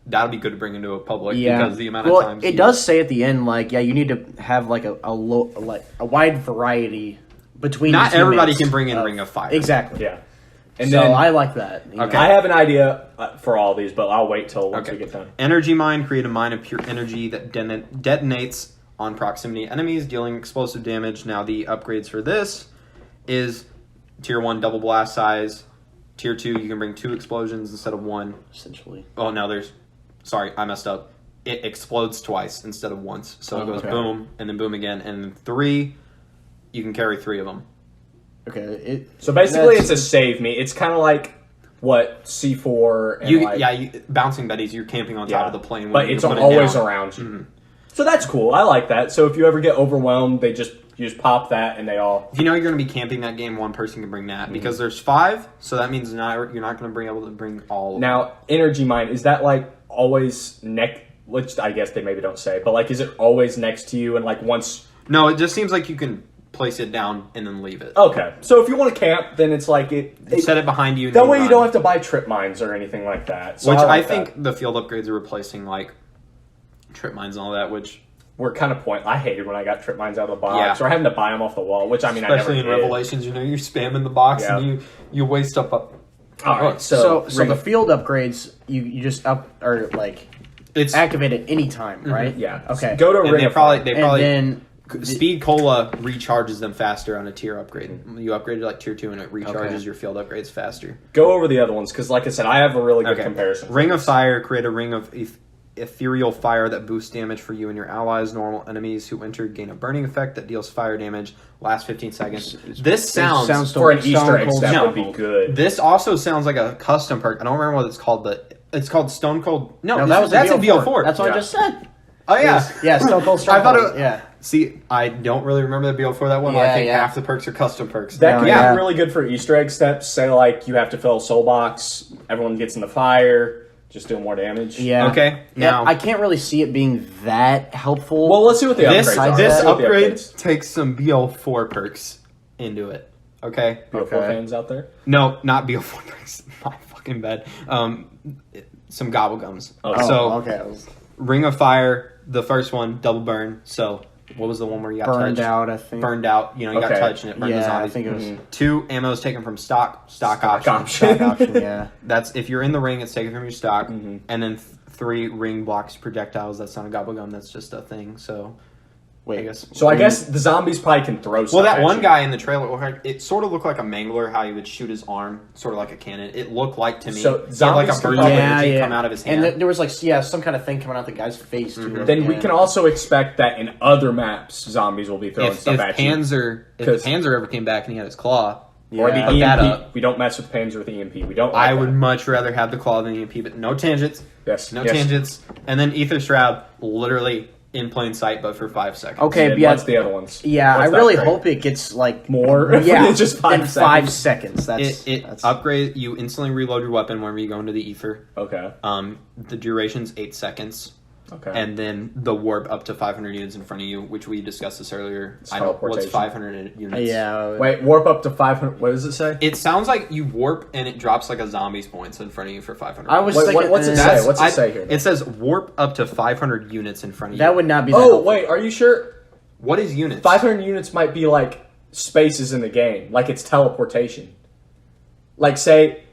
that'll be good to bring into a public yeah, because the amount well, of times it does say at the end, like, yeah, you need to have like a wide variety between. Not your everybody teammates can bring in Ring of Fire. Exactly. Yeah. And So then I like that. you Okay. know. I have an idea for all these, but I'll wait till once we get done. Energy Mine, create a mine of pure energy that detonates on proximity enemies, dealing explosive damage. Now the upgrades for this is tier 1 double blast size. Tier 2 you can bring 2 explosions instead of 1. Essentially. Oh no, sorry, I messed up. It explodes twice instead of once. So it goes okay. boom and then boom again, and then 3 you can carry 3 of them. Okay. So basically, That's- it's a save me. It's kind of like what C4 and Bouncing Betties, you're camping on top of the plane, but when it's you put it always down. around you. So that's cool. I like that. So if you ever get overwhelmed, you just pop that, and they all. If you know you're going to be camping that game, one person can bring that because there's 5, so that means you're not going to be able to bring all. Of them. Now, energy mine, is that like always which I guess they maybe don't say, but like, is it always next to you and like once? No, it just seems like you can place it down and then leave it. Okay, so if you want to camp, then it's like Set it behind you. And that way you run. don't have to buy trip mines or anything like that. So Which I like think that. the field upgrades are replacing like trip mines and all that. Which were kind of I hated when I got trip mines out of the box Yeah. or having to buy them off the wall, which I mean, especially I in never did. Revelations, you know, you're spamming the box Yeah. and you waste up. All right, So Ring the of- field upgrades, you just up or like It's activate at any time, right? yeah, Okay. Go to and Ring they of probably Fire. they And probably then Speed Cola recharges them faster on a tier upgrade. You upgrade to like tier 2 and it recharges Okay. your field upgrades faster. Go over the other ones because, like I said, I have a really good comparison. Ring of Fire, create a ring of ethereal fire that boosts damage for you and your allies. Normal enemies who enter gain a burning effect that deals fire damage. Lasts 15 seconds. This sounds for an Stone Easter egg, Cold that No. would be good. This also sounds like a custom perk. I don't remember what it's called, but it's called Stone Cold. No, that was that's in in BO4. That's what Yeah. I just said. Oh yeah, Yeah, Stone Cold Strong I thought Cold, yeah. See, I don't really remember the BO4 that one. I Yeah, think yeah. half the perks are custom perks. That could Yeah. be really good for Easter egg steps. Say like you have to fill a soul box, everyone gets in the fire, just doing more damage. Yeah. Okay, Yeah, now- I can't really see it being that helpful. Well, let's see what the This upgrades are. this Let's see what the upgrade upgrades- takes some BO4 perks into it. Okay. BO4 Okay. fans out there. No, not BO4 perks. My fucking bad. Some gobblegums. Oh, so okay. Ring of Fire, the first one, double burn. So what was the one where you got Burned touched? out, I think. Burned out. You know, you got Okay. touched and it burned the Yeah, I zombies. think it was 2 ammos taken from stock option. option. stock option, yeah. That's if you're in the ring, it's taken from your stock. Mm-hmm. And then 3 ring blocks projectiles. That's not a gobblegum. That's just a thing. So Wait, I guess. So I guess the zombies probably can throw stuff Well, that at one you. guy in the trailer, it sort of looked like a mangler, how he would shoot his arm, sort of like a cannon. It looked like to me. So He had like a zombies can burst of probably- energy come out of his hand. And there was like some kind of thing coming out the guy's face too. Then we Yeah. can also expect that in other maps, zombies will be throwing if stuff at you. if 'Cause- Panzer ever came back and he had his claw, Or the Yeah. Put that EMP. up. We don't mess with Panzer with EMP. We don't. Like I would that. much rather have the claw than the EMP, but no tangents. Yes. No yes. tangents. And then Ether Shroud, literally in plain sight, but for 5 seconds. Okay, And yeah, what's the other ones? Yeah, What's I that really grade? hope it gets like More? Yeah, Just 5 in seconds. 5 seconds. That's It upgrade. You instantly reload your weapon whenever you go into the Ether. Okay. The duration's 8 seconds. Okay. And then the warp up to 500 units in front of you, which we discussed this earlier. It's I don't. What's teleportation. 500 units? yeah. Wait, warp up to 500. What does it say? It sounds like you warp and it drops like a zombie's points in front of you for 500. I was Wait, thinking, what's it That's- say? What's it say here? It says warp up to 500 units in front of you. that would not be. That Oh, helpful. wait. Are you sure? What is units? 500 units might be like spaces in the game. Like it's teleportation. Like say,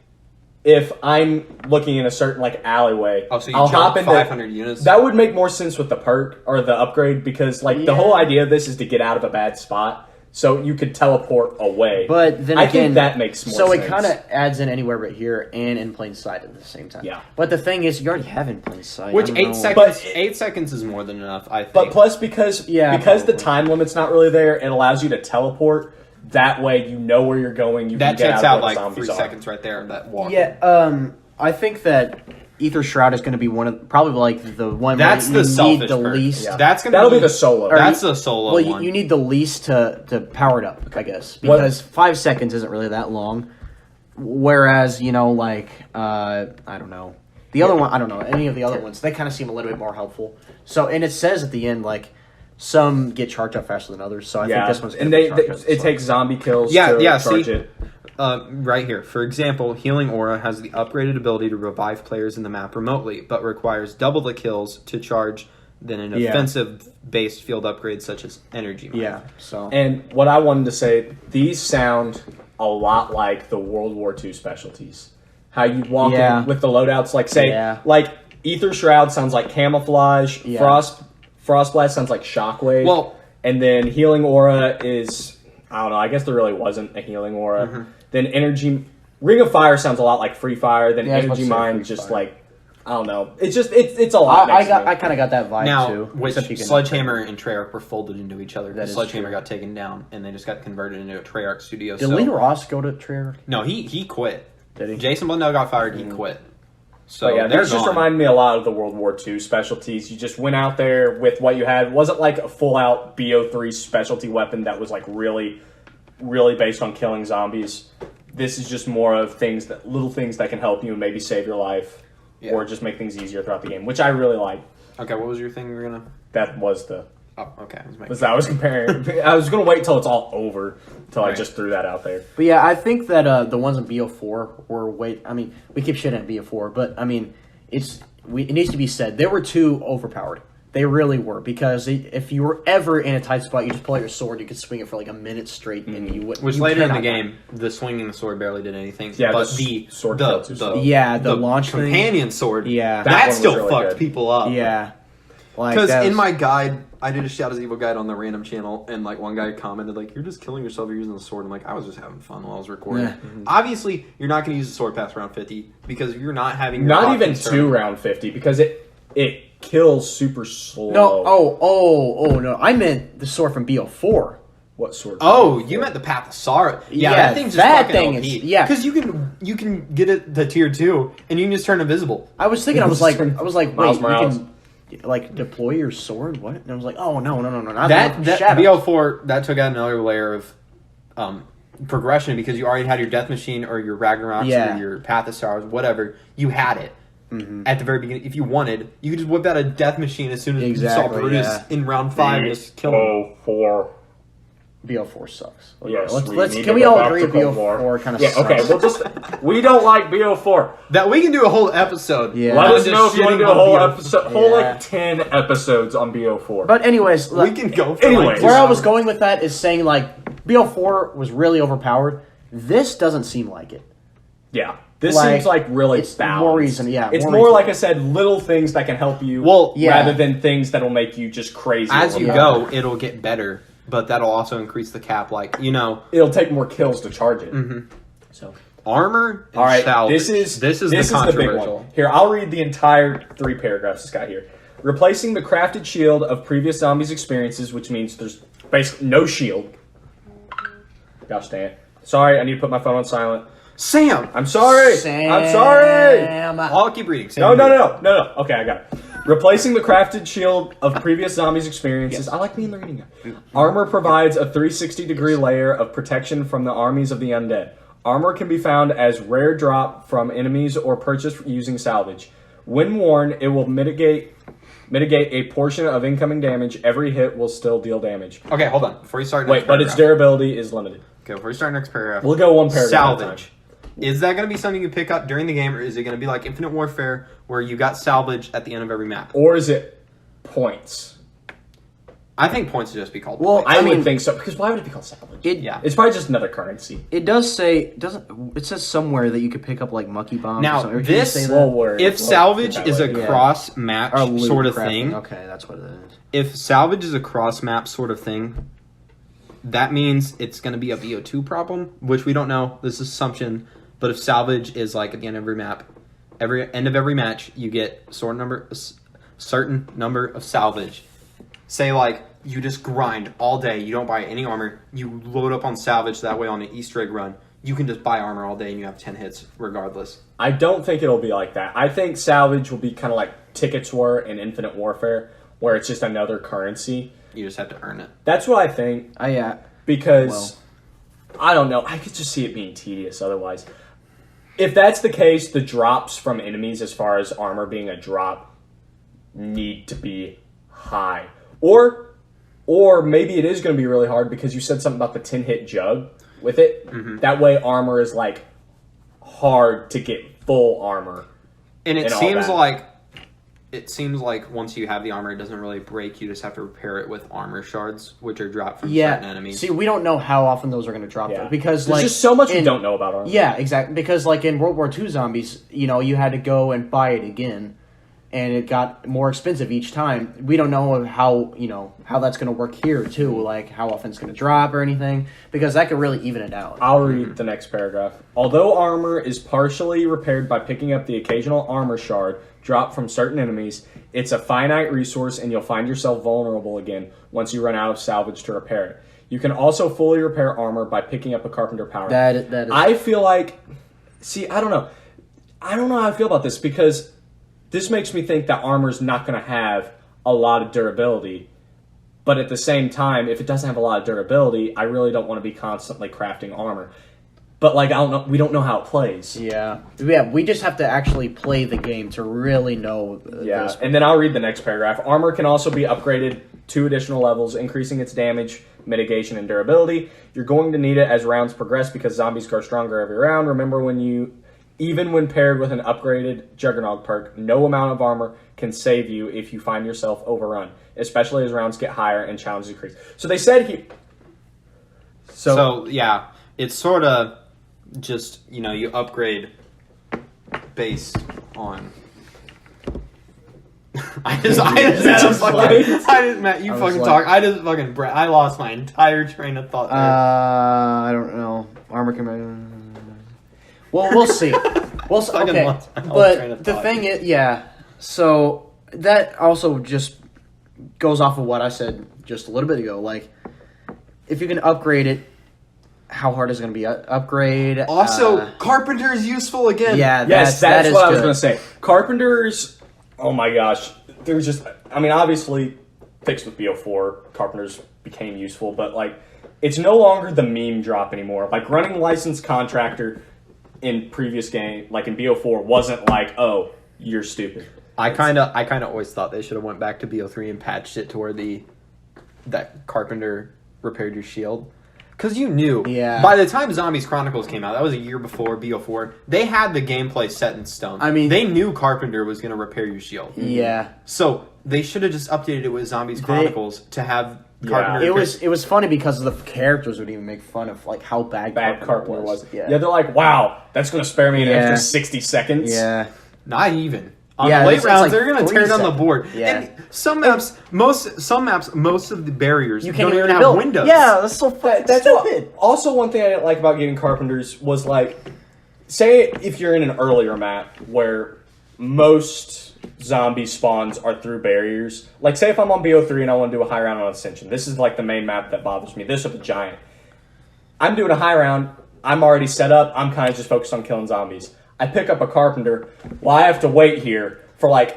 if I'm looking in a certain like alleyway, Oh, so you I'll jump hop into 500 units? That would make more sense with the perk or the upgrade because like the whole idea of this is to get out of a bad spot, so you could teleport away. But then I again, think that makes more so sense. it kind of adds in anywhere but here and in plain sight at the same time. Yeah. But the thing is, you already have in plain sight. Which I don't 8 know. seconds? But- 8 seconds is more than enough, I think. But plus because Yeah, the probably. time limit's not really there, it allows you to teleport. That way, you know where you're going. You that can get checks out out where like the 3 zombies are. seconds right there. That walk. Yeah, I think that Ether Shroud is going to be one of probably like the one That's where the you selfish need the perk. least. Yeah. That's gonna That'll be the solo. Or That's the solo Well, one. you need the least to power it up, I guess, What- because 5 seconds isn't really that long. Whereas like I don't know the other one. I don't know any of the other ones. They kind of seem a little bit more helpful. So and it says at the end like some get charged up faster than others. So I think this one's and gonna they, be charged up it slow. takes zombie kills. Yeah, to yeah, charge see- it. Right here. For example, Healing Aura has the upgraded ability to revive players in the map remotely, but requires double the kills to charge than an Yeah. offensive-based field upgrade such as Energy Mine. Yeah. So And what I wanted to say, these sound a lot like the World War II specialties. How you walk Yeah. in with the loadouts, like say, Yeah. like Ether Shroud sounds like camouflage. Yeah. Frost Blast sounds like shockwave. Well- and then Healing Aura is, I don't know. I guess there really wasn't a Healing Aura. Mm-hmm. Then Ring of Fire sounds a lot like Free Fire. Then Yeah, I was about Energy to say Mine Free just Fire. like, I don't know. It's just it's a lot. I next to me. kind of got that vibe Now, too. which except you can- Sledgehammer and Treyarch were folded into each other. That is Sledgehammer true. got taken down, and they just got converted into a Treyarch studio. Did so, Lee Ross go to Treyarch? No, he quit. Did he? Jason Blundell got fired. He quit. So But yeah, they're these just gone. remind me a lot of the World War II specialties. You just went out there with what you had. It wasn't like a full out BO3 specialty weapon that was like really, really based on killing zombies. This is just more of little things that can help you and maybe save your life, Yeah. or just make things easier throughout the game, which I really like. Okay, what was your thing? You were gonna. That was the Oh, okay. I was making- was I was comparing. I was gonna wait till it's all over till I Right. just threw that out there. But yeah, I think that the ones in BO4 were way. I mean, we keep shitting at BO4, but I mean, it needs to be said they were too overpowered. They really were because if you were ever in a tight spot, you just pull out your sword, you could swing it for like a minute straight, and you wouldn't. Which you later in the cannot die. game, the swinging the sword barely did anything. Yeah, but the the sword the, felt too slow. the launch thing. companion sword, Yeah. That that one was still really fucked good. people up. Yeah, like Because that in was- my guide, I did a Shadows Evil guide on the random channel, and like one guy commented like, "You're just killing yourself. You're using the sword." I'm like, I was just having fun while I was recording. Yeah. Obviously, you're not going to use the sword past round 50 because you're not having your Not clock even concern. 2 round 50 because it kills super slow. no, oh no, I meant the sword from BO4. What sword? Oh, you meant the Path of Sorrow. Yeah, Yeah, that thing's just that fucking thing OP. is- yeah. because you can get it to tier 2 and you can just turn invisible. I was thinking, I was like, Miles wait, Morales. you can like deploy your sword? What? And I was like, oh no, not That Shadows. BO4 that took out another layer of progression because you already had your Death Machine or your Ragnaroks Yeah. or your Path of Sorrows, whatever. You had it at the very beginning. If you wanted, you could just whip out a Death Machine as soon as you saw Exactly, Brutus yeah. in round 5 and just kill him. BO4. BO4 sucks. Yes, let's need can to we go all back agree to Cold BO4 War. kind of Yeah, sucks? okay, we don't like BO4. That we can do a whole episode. Yeah. Let I'm us know if you want to do a whole episode, whole Yeah. like 10 episodes on BO4. But anyways, We can go for Anyways. like where I was hours. going with that is saying like BO4 was really overpowered. This doesn't seem like it. yeah, this Like, seems like really it's balanced. more reason, yeah, It's more more reason. like I said, little things that can help you. Well, yeah. rather than things that'll make you just crazy. As you overpowered. go, it'll get better, but that'll also increase the cap. Like, it'll take more kills to charge it. So armor and All right, salvage. this is the big controversial. one. Here, I'll read the entire 3 paragraphs it's got here. Replacing the crafted shield of previous zombies' experiences, which means there's basically no shield. Gosh dang it. Sorry, I need to put my phone on silent. Sam! I'm sorry. I'm sorry. I'll keep reading. No. Okay, I got it. Replacing the crafted shield of previous zombies' experiences. I like being the reading guy. Armor provides a 360-degree layer of protection from the armies of the undead. Armor can be found as rare drop from enemies or purchased using salvage. When worn, it will mitigate a portion of incoming damage. Every hit will still deal damage. Okay, hold on. Before you start Wait, but its durability is limited. Okay, before you start next paragraph. We'll go one paragraph at a time. Salvage. Is that going to be something you pick up during the game, or is it going to be like Infinite Warfare, where you got salvage at the end of every map? Or is it points? I think points should just be called. Well, points. I mean, would think so, because why would it be called salvage? yeah. It's probably just another currency. It does say it says somewhere that you could pick up like monkey bombs. Now, or something. Or did this- you say that? Slow word. If Slow- salvage that is way. a Yeah. cross match Or loot sort of crafting. thing, Okay, that's what it is. if salvage is a cross map sort of thing, that means it's going to be a BO2 problem, which we don't know. This is assumption. But if salvage is like at the end of every map, end of every match, you get certain number of salvage. Say like you just grind all day, you don't buy any armor, you load up on salvage that way on an Easter egg run, you can just buy armor all day and you have 10 hits regardless. I don't think it'll be like that. I think salvage will be kind of like tickets were in Infinite Warfare, where it's just another currency. You just have to earn it. That's what I think, Yeah. because I don't know. I could just see it being tedious otherwise. If that's the case, the drops from enemies, as far as armor being a drop, need to be high. Or maybe it is going to be really hard because you said something about the 10-hit jug with it. Mm-hmm. That way armor is like hard to get full armor. And it and all seems like once you have the armor, it doesn't really break. You just have to repair it with armor shards, which are dropped from certain enemies. See, we don't know how often those are going to drop though, because There's like just so much we in- don't know about armor. Yeah, exactly. Because like in World War II zombies, you had to go and buy it again, and it got more expensive each time. We don't know how that's going to work here too, like how often it's going to drop or anything, because that could really even it out. I'll read the next paragraph. Although armor is partially repaired by picking up the occasional armor shard dropped from certain enemies, it's a finite resource and you'll find yourself vulnerable again once you run out of salvage to repair it. You can also fully repair armor by picking up a carpenter power. That is. I feel like, I don't know. I don't know how I feel about this, because this makes me think that armor's not going to have a lot of durability. But at the same time, if it doesn't have a lot of durability, I really don't want to be constantly crafting armor. But like, I don't know. We don't know how it plays. Yeah. We just have to actually play the game to really know. This. And then I'll read the next paragraph. Armor can also be upgraded 2 additional levels, increasing its damage, mitigation, and durability. You're going to need it as rounds progress because zombies grow stronger every round. Remember, even when paired with an upgraded Juggernog perk, no amount of armor can save you if you find yourself overrun, especially as rounds get higher and challenges increase. So they said he. So yeah, it's sort of just you upgrade based on. I lost my entire train of thought there. I don't know. Armor can. Well, we'll see. Okay, lost my whole train but of the thought. thing is, yeah. So that also just goes off of what I said just a little bit ago. Like, if you can upgrade it, how hard is it going to be upgrade? Also, Carpenter is useful again. Yeah, Yes, that that's is what I was good. going to say. Carpenters, oh my gosh. There's just, obviously, fixed with BO4, Carpenters became useful, but like, it's no longer the meme drop anymore. Like, running licensed contractor in previous game, like in BO4, wasn't like, oh, you're stupid. I kind of always thought they should have went back to BO3 and patched it to where that Carpenter repaired your shield. Because you knew, by the time Zombies Chronicles came out, that was a year before BO4, they had the gameplay set in stone. I mean, they knew Carpenter was going to repair your shield. Yeah. So they should have just updated it with Zombies Chronicles to have Carpenter. It was funny because the characters would even make fun of like how bad Carpenter was. Yeah. They're like, wow, that's going to spare me an extra 60 seconds. Yeah. Not even. On Yeah, the late it's rounds, like they're going to 3 tear down the seconds. board. Yeah. And some maps, most of the barriers You don't can't even have build windows. Yeah, that's so fucking That's stupid. Also, one thing I didn't like about getting Carpenters was like, say if you're in an earlier map where most zombie spawns are through barriers. Like, say if I'm on BO3 and I want to do a high round on Ascension. This is like the main map that bothers me. This or the Giant. I'm doing a high round. I'm already set up. I'm kind of just focused on killing zombies. I pick up a Carpenter. Well, I have to wait here for like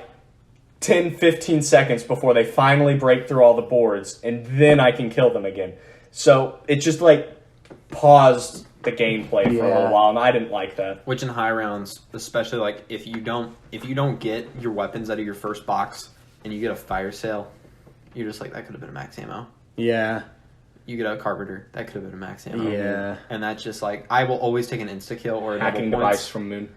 10, 15 seconds before they finally break through all the boards, and then I can kill them again. So it just like paused the gameplay for a little while, and I didn't like that. Which in high rounds, especially like if you don't get your weapons out of your first box and you get a fire sale, you're just like, that could have been a max ammo. Yeah. You get a Carpenter, that could have been a max ammo. Yeah. And that's just like, I will always take an insta kill or a Hacking double points. device from Moon.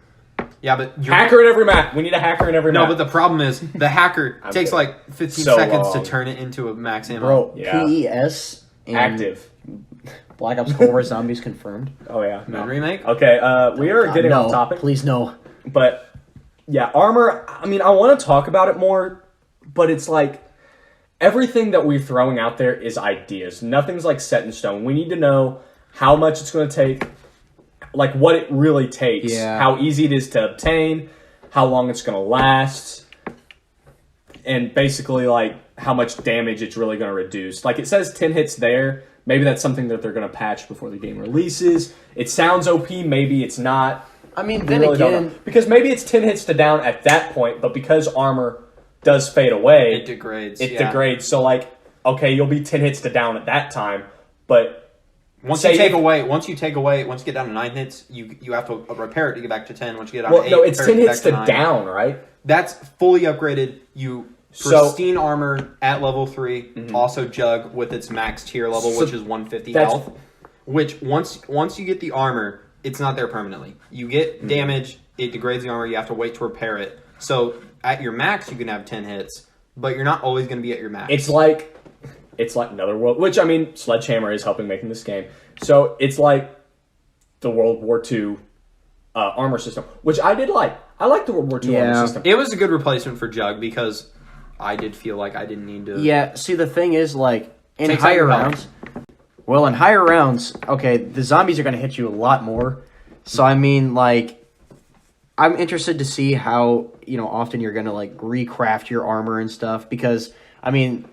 Yeah, but Hacker in every map. We need a hacker in every no, map. but the problem is the hacker takes kidding. like 15 So seconds long. to turn it into a max ammo. Bro, Yeah. PES in active. Black Ops Cold War Zombies confirmed. Oh yeah. Moon remake. Okay. We are getting no, off topic. please no. But yeah, armor. I mean, I want to talk about it more, but it's like everything that we're throwing out there is ideas. Nothing's like set in stone. We need to know how much it's going to take, like what it really takes, Yeah. how easy it is to obtain, how long it's going to last, and basically like how much damage it's really going to reduce. Like it says 10 hits there. Maybe that's something that they're going to patch before the game releases. It sounds OP. Maybe it's not. I mean, We then really don't again, know. Because maybe it's 10 hits to down at that point, but because armor does fade away, It degrades. it yeah. degrades. So like, okay, you'll be 10 hits to down at that time, but Once say you take if- away, once you get down to 9 hits, you have to repair it to get back to 10. Once you get down well, to 8, no, it's repair 10 it hits back to 9. down, right? That's fully upgraded. You So- pristine armor at level 3. Also Jug with its max tier level, So which is 150 that's- health. Which once you get the armor, it's not there permanently. You get damage, it degrades the armor. You have to wait to repair it. So at your max, you can have 10 hits, but you're not always going to be at your max. It's like Another World, which I mean, Sledgehammer is helping making this game. So it's like the World War II armor system, which I did like. I like the World War II armor Yeah. system. It was a good replacement for Jug because I did feel like I didn't need to. yeah. See, the thing is, like in Takes out higher your health. rounds. Well, in higher rounds, okay, the zombies are going to hit you a lot more. So I mean, like, I'm interested to see how often you're going to like recraft your armor and stuff because I mean,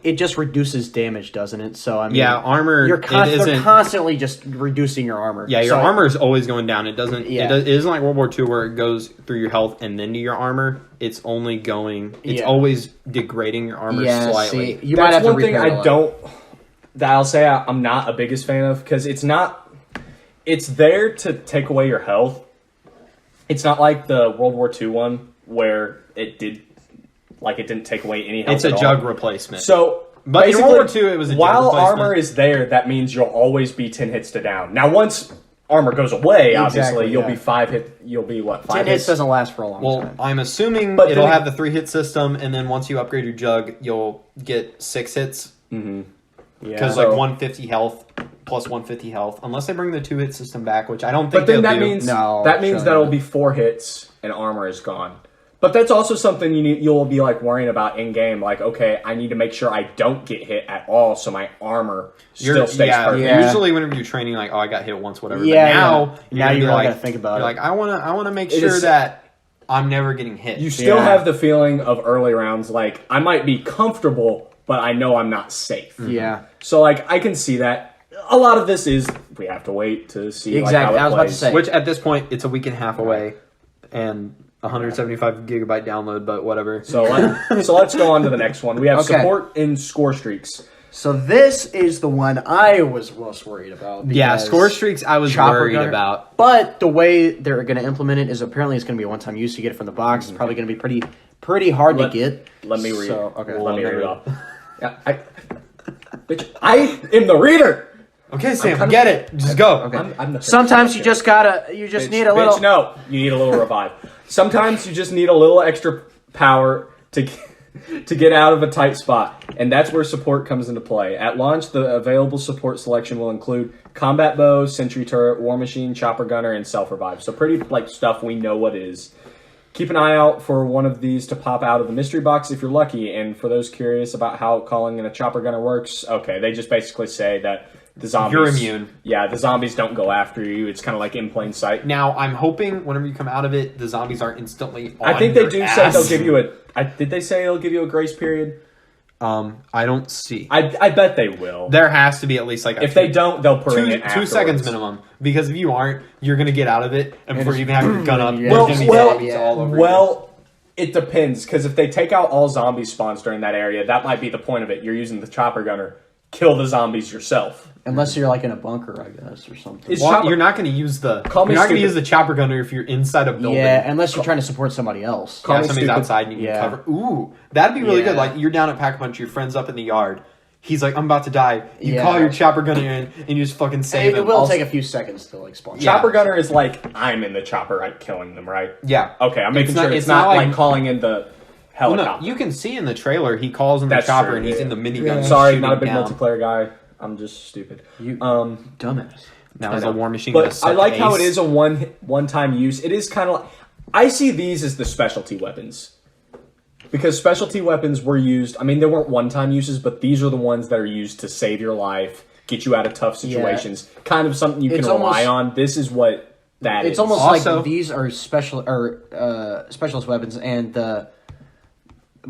it just reduces damage, doesn't it? So I mean, Yeah, armor. You're it they're isn't. constantly just reducing your armor. Yeah, your So- armor is always going down. It doesn't. Yeah. It isn't like World War II where it goes through your health and then to your armor. It's only going. It's Yeah. always degrading your armor Yeah, slightly. see, you might That's have to one thing repair it a I lot. don't. That I'll say I'm not a biggest fan of because it's not. It's there to take away your health. It's not like the World War II one where it didn't take away any health. It's a at all. Jug replacement. So, But in basically, World War II, it was a Jug while replacement. armor is there, that means you'll always be 10 hits to down. Now, once armor goes away, obviously Exactly, you'll yeah. be 5 hit. You'll be what 5 10 hits doesn't last for a long well, time. I'm assuming But it'll then- have the 3-hit system, and then once you upgrade your Jug, you'll get 6 hits because So- like 150 health plus 150 health, unless they bring the 2-hit system back, which I don't think But then they'll that do. means No, that means surely that'll not. be 4 hits and armor is gone. But that's also something you'll be like worrying about in game. Like, okay, I need to make sure I don't get hit at all, so my armor still stays perfect. Yeah. Usually, whenever you're training, like, oh, I got hit once, whatever. Yeah, but now, yeah. you're Now gonna you be really like, gotta think about you're it. like, I want to make It sure is- that I'm never getting hit. You still Yeah. have the feeling of early rounds, like I might be comfortable, but I know I'm not safe. Yeah. So like I can see that. A lot of this is we have to wait to see Exactly, Like, how it I was about to plays. say. Which at this point, it's a week and a half away, and 175 gigabyte download, but whatever. So let's go on to the next one. We have Okay. support in score streaks. So this is the one I was most worried about. Yeah, because score streaks I was Chopper worried Gunner- about. But the way they're going to implement it is apparently it's going to be a one-time use. You get it from the box. It's probably going to be pretty hard Let- to get. Let me read. So, okay, Let me let read me it up. Yeah, bitch, I am the reader. Okay, Sam, kinda- get it. Just go. Okay. I'm the Sometimes you just Bitch, need a little. No, you need a little revive. Sometimes you just need a little extra power to get out of a tight spot, and that's where support comes into play. At launch, the available support selection will include combat bow, sentry turret, war machine, chopper gunner, and self revive. So pretty like stuff we know what is. Keep an eye out for one of these to pop out of the mystery box if you're lucky. And for those curious about how calling in a chopper gunner works, okay, they just basically say that the zombies You're immune. Yeah, the zombies don't go after you. It's kind of like in plain sight. Now, I'm hoping whenever you come out of it, the zombies aren't instantly on I think they your do ass. say they'll give you a. Did they say they'll give you a grace period? I don't see. I bet they will. There has to be at least like a If they don't, they'll put it in two afterwards. seconds minimum. Because if you aren't, you're gonna get out of it, and before you even have your gun up, Yeah. there's Well, gonna be well, zombies all over you. well, it depends because if they take out all zombie spawns during that area, that might be the point of it. You're using the chopper gunner. Kill the zombies yourself. Unless you're like in a bunker, I guess, or something. Is Well, chopper- you're not going to use the. Call me You're not going to stupid. use the chopper gunner if you're inside a building. Yeah, unless you're trying to support somebody else. Call Yeah, me somebody's stupid. outside and you Yeah. can cover. Ooh, that'd be really good. Yeah. Like you're down at Pack a Punch, your friend's up in the yard. he's like, I'm about to die. You call your chopper gunner in, and you just fucking save It him. will take a few seconds to like spawn. Chopper gunner is like I'm in the chopper, right, killing them, right? Yeah. Okay, I'm making sure it's it's not not like like- calling in the Well, helicopter. no, you can see in the trailer he calls in the That's chopper true, and he's yeah. in the minigun. Sorry, not a big down. multiplayer guy. I'm just stupid. Dumbass. Now is I a know. War Machine gonna But suck I like how it ace? is a one-time use. It is kind of like I see these as the specialty weapons. Because specialty weapons were used, I mean, they weren't one-time uses, but these are the ones that are used to save your life, get you out of tough situations. Kind of something you can It's rely almost- on. This is what that is. It's almost Also- like these are specialist weapons and the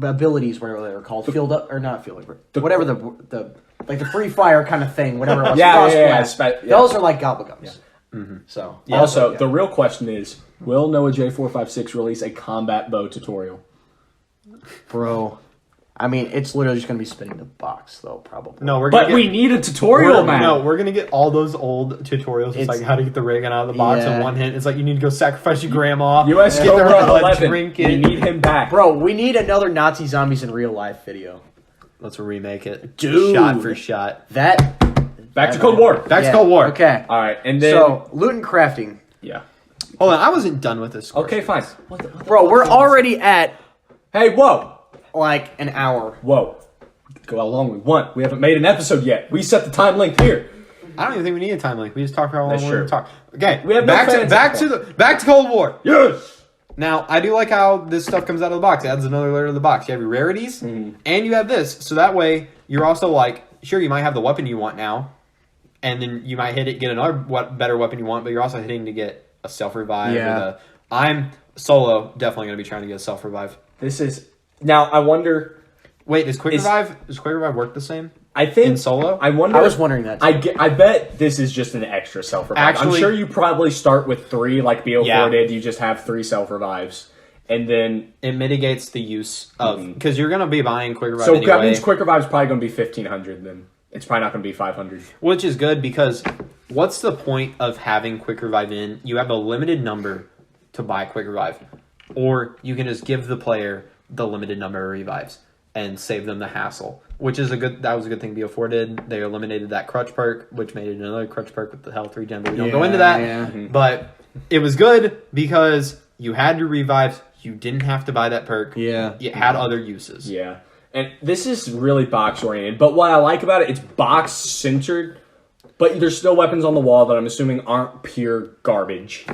abilities, whatever they were called, field up or not field up, whatever the like the free fire kind of thing, whatever it was. Yeah, Frost yeah, yeah, blast. yeah. Those are like gobblegums. So Also, the real question is, will Noah J456 release a combat bow tutorial? bro, I mean, it's literally just gonna be spinning the box though, probably. No, we're gonna But get, we need a tutorial, we're, man. No, we're gonna get all those old tutorials. It's It's- like how to get the ray gun out of the box Yeah. in one hit. It's like you need to go sacrifice your grandma. US get the Cobra blood, 11. drink We it. need him back. Bro, we need another Nazi zombies in real life video. Let's remake it, Dude. shot for shot. That Back to Cold War. Back yeah, to Cold War. Okay. All right, and then So loot and crafting, yeah. Hold on, I wasn't done with this. Okay, fine. bro. We're already at Hey, whoa, like an hour. whoa. Go how long we want. We haven't made an episode yet. We set the time length here. I don't even think we need a time link. We just talk for how long That's we want true. to talk. Okay, We have no fans back to Cold War. Yes. Now, I do like how this stuff comes out of the box. It adds another layer to the box. You have your rarities, and you have this. So that way, you're also like, sure, you might have the weapon you want now, and then you might hit it, get another better weapon you want, but you're also hitting to get a self-revive. Yeah. I'm solo, definitely going to be trying to get a self-revive. This is now. I wonder. Wait, does Quick Is- Revive work the same? I think In solo? I wonder. I was wondering that. I bet this is just an extra self revive. I'm Actually- sure you probably start with 3 like BO4 Yeah. did. You just have 3 self revives, and then It mitigates the use of... Because you're going to be buying Quick Revive so anyway. that means quick revive is probably going to be 1500. Then it's probably not going to be 500. Which is good because what's the point of having Quick Revive in? You have a limited number to buy Quick Revive. Or you can just give the player the limited number of revives and save them the hassle. Which is that was a good thing BO4 did. They eliminated that crutch perk, which made it another crutch perk with the health regen, but we don't go into that. Yeah. But it was good because you had your revives, you didn't have to buy that perk. Yeah. It had other uses. Yeah, and this is really box oriented. But what I like about it, it's box centered. But there's still weapons on the wall that I'm assuming aren't pure garbage.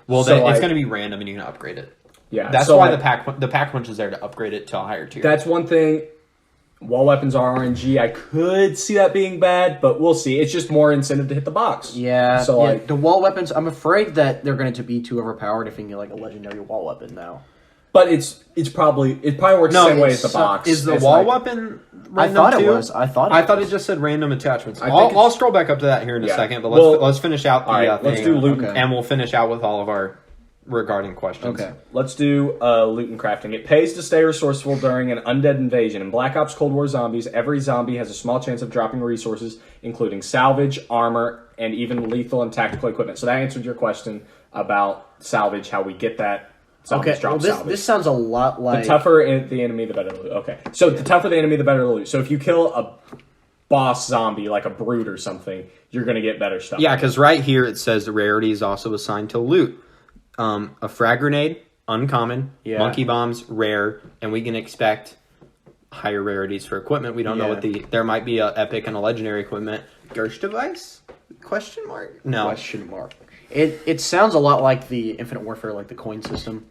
Well, So, it's like- going to be random and you can upgrade it. Yeah, That's so why like, the pack punch is there to upgrade it to a higher tier. That's one thing. Wall weapons are RNG. I could see that being bad, but we'll see. It's just more incentive to hit the box. Yeah. So yeah, like, the wall weapons, I'm afraid that they're going to be too overpowered if you can get like a legendary wall weapon now. but it probably works the same way as the it's- box. Is the It's wall like- weapon I random thought it too? was. I thought it just said random attachments. I think I'll it's- scroll back up to that here in a Yeah. second, but Well, let's finish out the All right, let's thing, do loot. Okay. and we'll finish out with all of our regarding questions. Okay. Let's do loot and crafting. It pays to stay resourceful during an undead invasion. In Black Ops Cold War Zombies, every zombie has a small chance of dropping resources, including salvage, armor, and even lethal and tactical equipment. So that answered your question about salvage, how we get that. Zombies Okay. drop Well, this salvage. this sounds a lot like The tougher the enemy, the better the loot. Okay. So the tougher the enemy, the better the loot. So if you kill a boss zombie, like a brute or something, you're going to get better stuff. Yeah, because right here it says the rarity is also assigned to loot. A frag grenade, uncommon. Yeah. Monkey bombs, rare, and we can expect higher rarities for equipment. We don't know Yeah. what there might be a epic and a legendary equipment. Gersh device? Question mark? No. question mark. It sounds a lot like the Infinite Warfare, like the coin system.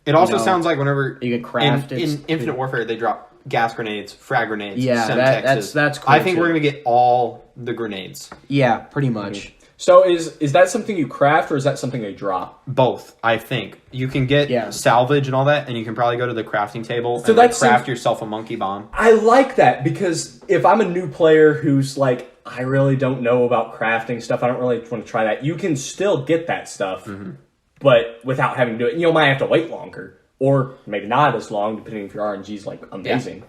It also know, sounds like whenever you can craft in it. Infinite Warfare they drop gas grenades, frag grenades, Yeah, semtexes. that's cool I think too. we're gonna get all the grenades. Yeah, pretty much. So is that something you craft or is that something they drop? Both, I think. You can get Yeah. salvage and all that, and you can probably go to the crafting table So and like, that craft seems- yourself a monkey bomb. I like that because if I'm a new player who's like, I really don't know about crafting stuff, I don't really want to try that, you can still get that stuff, but without having to do it. You might have to wait longer, or maybe not as long, depending if your RNG is like amazing.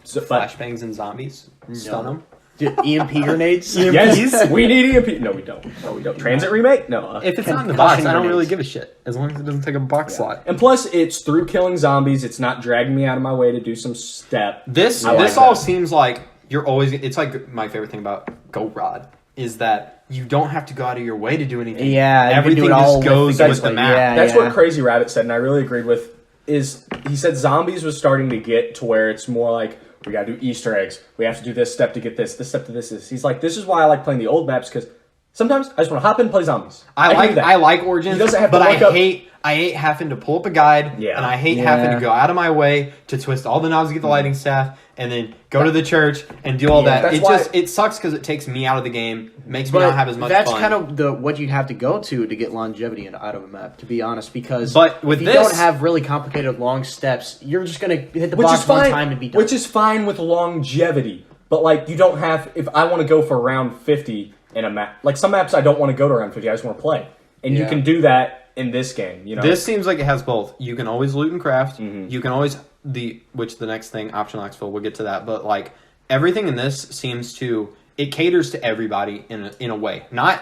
So, but Flashbangs and zombies. Stun them. Dude, EMP grenades. yes, we need EMP. No, we don't. No, we don't. Transit remake? No. If it's not in the Concussion box, I don't really grenades. give a shit. As long as it doesn't take a box slot. And plus, it's through killing zombies. It's not dragging me out of my way to do some step. This I like this all that. seems like you're always. It's like my favorite thing about Go Rod is that you don't have to go out of your way to do anything. Yeah, you can everything do it all just goes with with the the- map. yeah. That's what Crazy Rabbit said, and I really agreed with. Is he said zombies was starting to get to where it's more like we gotta do Easter eggs. We have to do this step to get this step to this. He's like, this is why I like playing the old maps because sometimes I just want to hop in and play zombies. I can do that. like Origins, He doesn't have to but look up- I hate having to pull up a guide, Yeah. and I hate Yeah. having to go out of my way to twist all the knobs to get the lighting staff, and then go to the church and do all that. that's It why- it sucks because it takes me out of the game, makes me not have as much that's fun. kind of what you have to go to get longevity out of a map, to be honest. Because But with if you this- don't have really complicated long steps, you're just gonna hit the which box is fine. one time and be done. Which is fine with longevity, but like you don't have. If I want to go for round 50 in a map, like some maps I don't want to go to round 50. I just want to play, and you Yeah. can do that in this game. You know, This seems like it has both. You can always loot and craft. Mm-hmm. You can always the next thing, optional exfil. We'll get to that, but like everything in this seems to it caters to everybody in a way. Not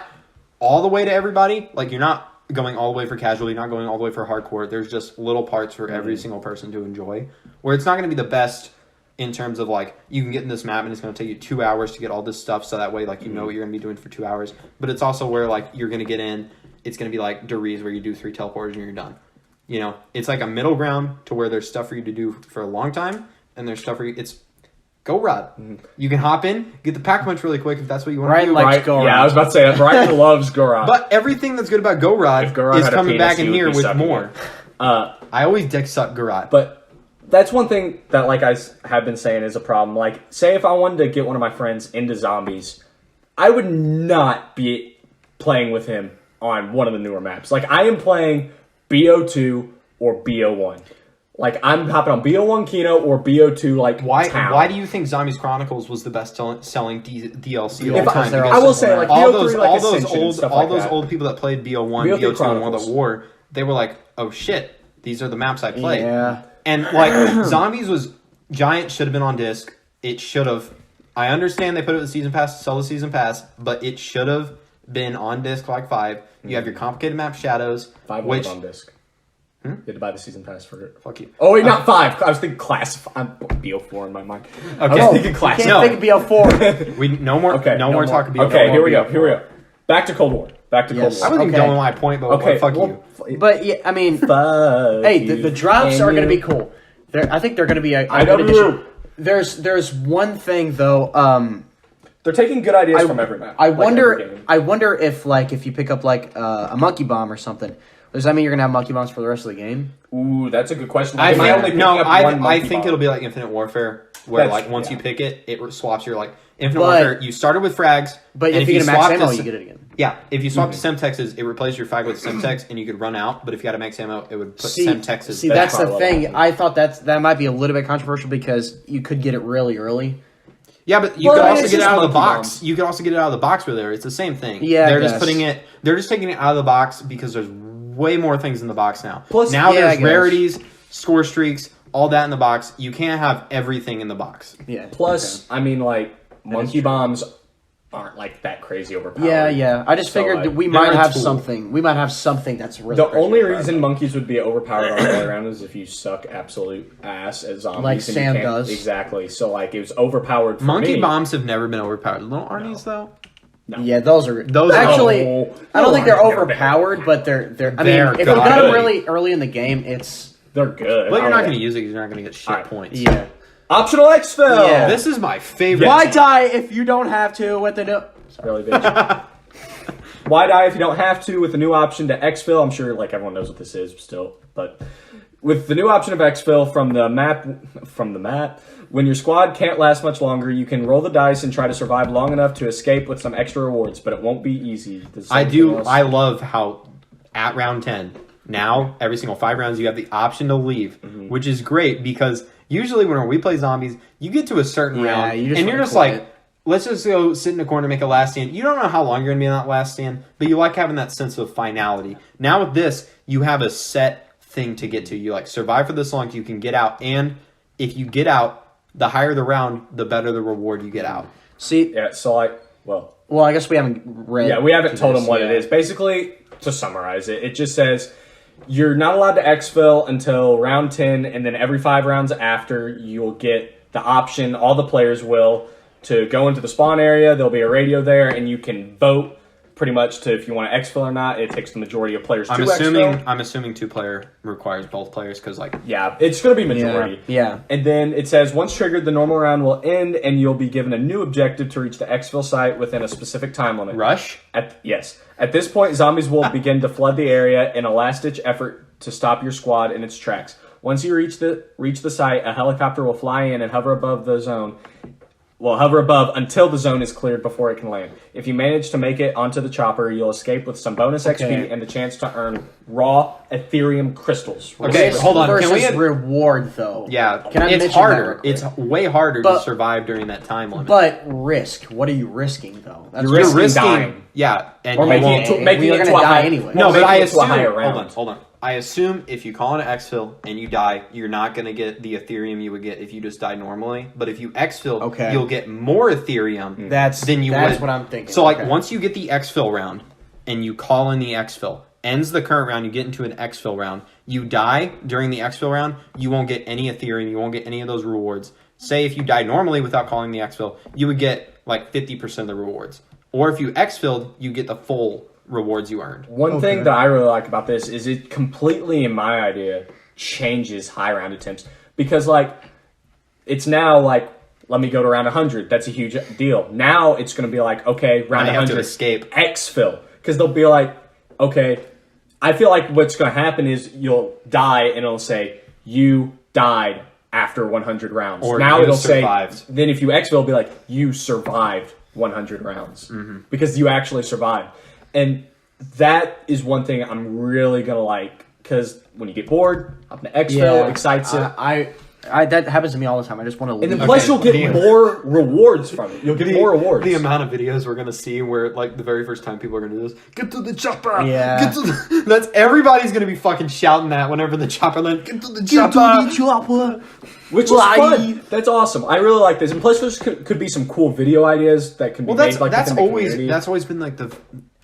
all the way to everybody. Like you're not going all the way for casual. You're not going all the way for hardcore. There's just little parts for every single person to enjoy. Where it's not going to be the best in terms of like you can get in this map and it's going to take you 2 hours to get all this stuff. So that way, like you know what you're going to be doing for 2 hours. But it's also where like you're going to get in. It's going to be like Deriz where you do 3 teleporters and you're done. You know, it's like a middle ground to where there's stuff for you to do for a long time, and there's stuff for you. It's Go Rod. You can hop in, get the pack punch really quick if that's what you want Right, to do. like- right? Go Yeah, Rod. I was about to say that. Brian loves Goron. But everything that's good about Go Rod If Go Rod is had a coming penis, back he in would here be with sucking more. it. I always dick suck Go Rod. But that's one thing that, like I have been saying, is a problem. Like, say if I wanted to get one of my friends into zombies, I would not be playing with him on one of the newer maps. Like, I am playing BO2 or BO1. Like, I'm hopping on BO1 Kino or BO2, like, why? Town. Why do you think Zombies Chronicles was the best selling DLC of all If time? they're Because I will say, like, all BO3, those, like, all those Ascension and old, stuff all like those that. old people that played BO1, BO3 BO2, and World Chronicles. at War, they were like, "Oh shit, these are the maps I played." Yeah. And like, Zombies was giant. Should have been on disc. It should have. I understand they put it with the season pass to sell the season pass, but it should have been on disc like 5. You have your complicated map Shadows, 5 which on disc. You had to buy the season pass for it. fuck you. Oh, wait, not 5. I was thinking class. I'm BO4 in my mind. I Okay. was thinking class. Can't No. think of BL4. We no more. Okay, no more talk about. Okay, here we go. Here we go. Back to Cold War. Back to Yes. Cold I War. wasn't even Okay. going with my point, but Okay, fuck well, you. But yeah, I mean, Fuck hey, you. the drops And are going to you- be cool. I think they're going to be a I good know. addition. There's one thing though. They're taking good ideas from every map. I like wonder. every game. I wonder if like if you pick up like a monkey bomb or something, does that mean you're gonna have monkey bombs for the rest of the game? Ooh, that's a good question. I Am think only picking no. up I one monkey think bomb? it'll be like Infinite Warfare, where That's- like once yeah. you pick it, it swaps your like Infinite But- Warfare. You started with frags, But and if you get a max swap ammo, to- you get it again. Yeah, if you swap to Semtexes, it replaced your frag with Semtex, and you could run out. But if you had a max ammo, it would put Semtexes. See, back. that's the probably thing. what I thought that might be a little bit controversial because you could get it really early. Yeah, but you Well, could I mean, also it's get it just out of the monkey box. bombs. You could also get it out of the box with there. It's the same thing. Yeah, I they're just guess. putting it. They're just taking it out of the box because there's way more things in the box now. Plus- now Yeah, I there's guess. rarities, score streaks, all that in the box. You can't have everything in the box. Yeah. Plus, I mean, like monkey true. bombs aren't like that crazy overpowered. Yeah. I just So, figured like, that we they're might a have tool. something. We might have something that's really The crazy only overpowered. reason monkeys would be overpowered all the way around is if you suck absolute ass at zombies. Like and you Sam can't- does. Exactly. So, like, it was overpowered for Monkey me. bombs have never been overpowered. Little Arnie's though. Yeah, those are Those are- actually. Oh, I don't think they're I've never been overpowered, but they're. I They're mean, if you got good. them really early in the game, it's They're good. But you're not Oh, going to use it because you're not going to get shit Alright. points. yeah. Optional exfil! Yeah. This is my favorite. Why die if you don't have to with the no? Really, bitch. Why die if you don't have to with the new option to exfil? I'm sure like everyone knows what this is still, but with the new option of exfil from the map, when your squad can't last much longer, you can roll the dice and try to survive long enough to escape with some extra rewards, but it won't be easy. Does I anything do. else- I love how at round 10, now every single 5 rounds you have the option to leave, which is great because usually when we play zombies, you get to a certain Yeah, round you just and you're wanna just quit like, it. let's just go sit in a corner and make a last stand. You don't know how long you're gonna be in that last stand, but you like having that sense of finality. Now with this, you have a set thing to get to. You like survive for this long, you can get out, and if you get out, the higher the round, the better the reward you get out. See, Yeah, so well, I guess we haven't read. yeah, we haven't told this, them what it is. Basically, to summarize it, it just says you're not allowed to exfil until round 10, and then every 5 rounds after, you'll get the option, all the players will, to go into the spawn area. There'll be a radio there, and you can vote pretty much to if you want to exfil or not. It takes the majority of players to exfil. I'm assuming 2-player requires both players because Yeah, it's going to be majority. Yeah. And then it says once triggered, the normal round will end, and you'll be given a new objective to reach the exfil site within a specific time limit. rush. Yes. At this point, zombies will begin to flood the area in a last-ditch effort to stop your squad in its tracks. Once you reach the site, a helicopter will fly in and hover above the zone. Well, hover above until the zone is cleared before it can land. If you manage to make it onto the chopper, you'll escape with some bonus XP and the chance to earn raw Ethereum crystals. Okay, hold on. Versus Can we reward though? Yeah, Can I it's mention harder. that real quick? It's way harder But- to survive during that time limit. But risk. What are you risking though? That's You're You're risking risking dying. Yeah, and Or you making won't- it to, making we are it to gonna a die high, anyway. No, but making I it to a higher assume. round. Hold on. I assume if you call an exfil and you die, you're not going to get the Ethereum you would get if you just died normally. But if you exfil, Okay. you'll get more Ethereum That's than you that's would. what I'm thinking. So, like, Okay. once you get the exfil round and you call in the exfil, ends the current round, you get into an exfil round. You die during the exfil round, you won't get any Ethereum. You won't get any of those rewards. Say if you die normally without calling the exfil, you would get like 50% of the rewards. Or if you exfilled, you get the full rewards you earned. One thing that I really like about this is it completely, in my idea, changes high round attempts. Because, like, it's now like, let me go to round 100. That's a huge deal. Now it's going to be like, okay, round Now you have 100. to escape. Exfil. Because they'll be like, okay, I feel like what's going to happen is you'll die and it'll say, you died after 100 rounds. Or now you it'll survived. say, then if you exfil, it'll be like, you survived 100 rounds. Because you actually survived. And that is one thing I'm really going to like. Because when you get bored, up to exfil, excites it. I that happens to me all the time. I just want to leave. And then plus you'll get more rewards from it. You'll get more rewards. The amount of videos we're gonna see where like the very first time people are gonna do this, get to the chopper. Yeah. Get to the. That's everybody's gonna be fucking shouting that whenever the chopper lands. Get to the Get chopper. to the chopper. Which is fun. That's awesome. I really like this. And plus there could be some cool video ideas that can be Well, made like that's within the always community. been like the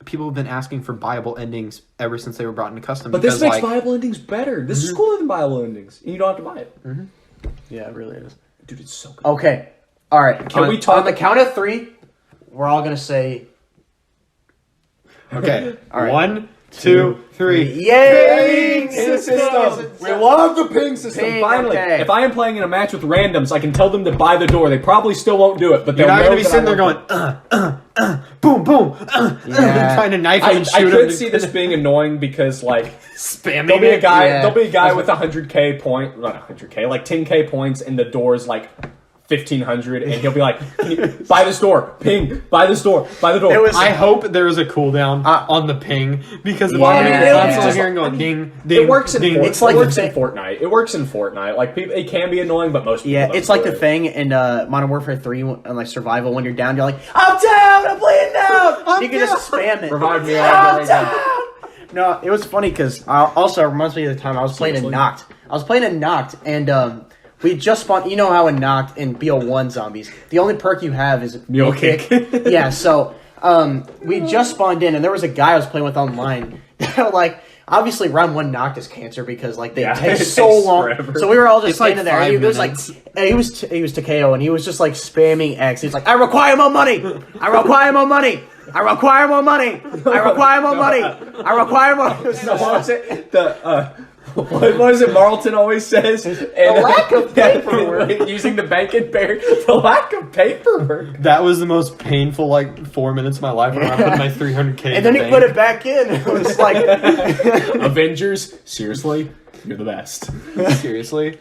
people have been asking for viable endings ever since they were brought into custom. But this because, makes like, viable endings better. This is cooler than viable endings. And you don't have to buy it. Yeah, it really is. Dude, it's so good. Okay. All right. Can we talk- on the count of 3? We're all gonna say Okay. All right. 1, 2, 3. yay! Ping system. We love the ping system. Ping, Finally, okay. if I am playing in a match with randoms, I can tell them to buy the door. They probably still won't do it, but You're they'll not know gonna be that sitting I there want going, boom, boom, Yeah. trying to knife him I and shoot him. could see this being annoying because, like, spamming. there'll be a guy. Yeah. There'll be a guy with 100k point, not 100k, like 10k points, and the door's like 1500, and he'll be like, "Can you buy this door, ping, buy this door, buy the door." It was- I hope there is a cooldown on the ping because Yeah. I'm It constantly just- hearing going ding, ding. It works in ding. Fortnite. It's like it works the in Fortnite. It works in Fortnite. Like people, it can be annoying, but most people Yeah, don't it's like do the it. thing in Modern Warfare 3 and like survival when you're down, you're like, I'm down, I'm playing down. You can just spam it. Revive me, I'm I'll get down. No, it was funny because also it reminds me of the time I was playing in Seriously? Noct. I was playing in Noct and we just spawned. You know how in Noct in BO1 zombies, the only perk you have is Mule kick. Yeah, so we just spawned in and there was a guy I was playing with online. Like obviously round 1 Noct is cancer because like they Yeah, take it so takes long. forever. So we were all just It's like standing there. And 5 he was like, minutes. and he was Takeo and he was just like spamming X. He's like, I require more money. I require more money. I require more money. I require more money. I require more. No, what was it? What was it Marlton always says? And, The lack of paperwork. Using the bacon bear. The lack of paperwork. That was the most painful like 4 minutes of my life when I put my 300k. And then he put it back in. It was like, Avengers, seriously, you're the best. seriously.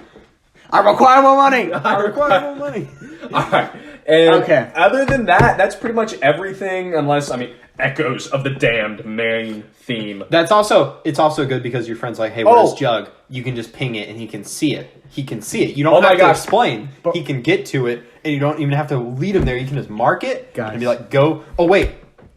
I require more money. I require more money. Alright. And Okay. other than that, that's pretty much everything, unless, I mean, Echoes of the Damned main theme. It's also good because your friend's like, hey, where's Oh. Jug? You can just ping it and he can see it. He can see it. You don't Oh my have to gosh. explain. He can get to it and you don't even have to lead him there. You can just mark it Guys. and be like, go. Oh, wait.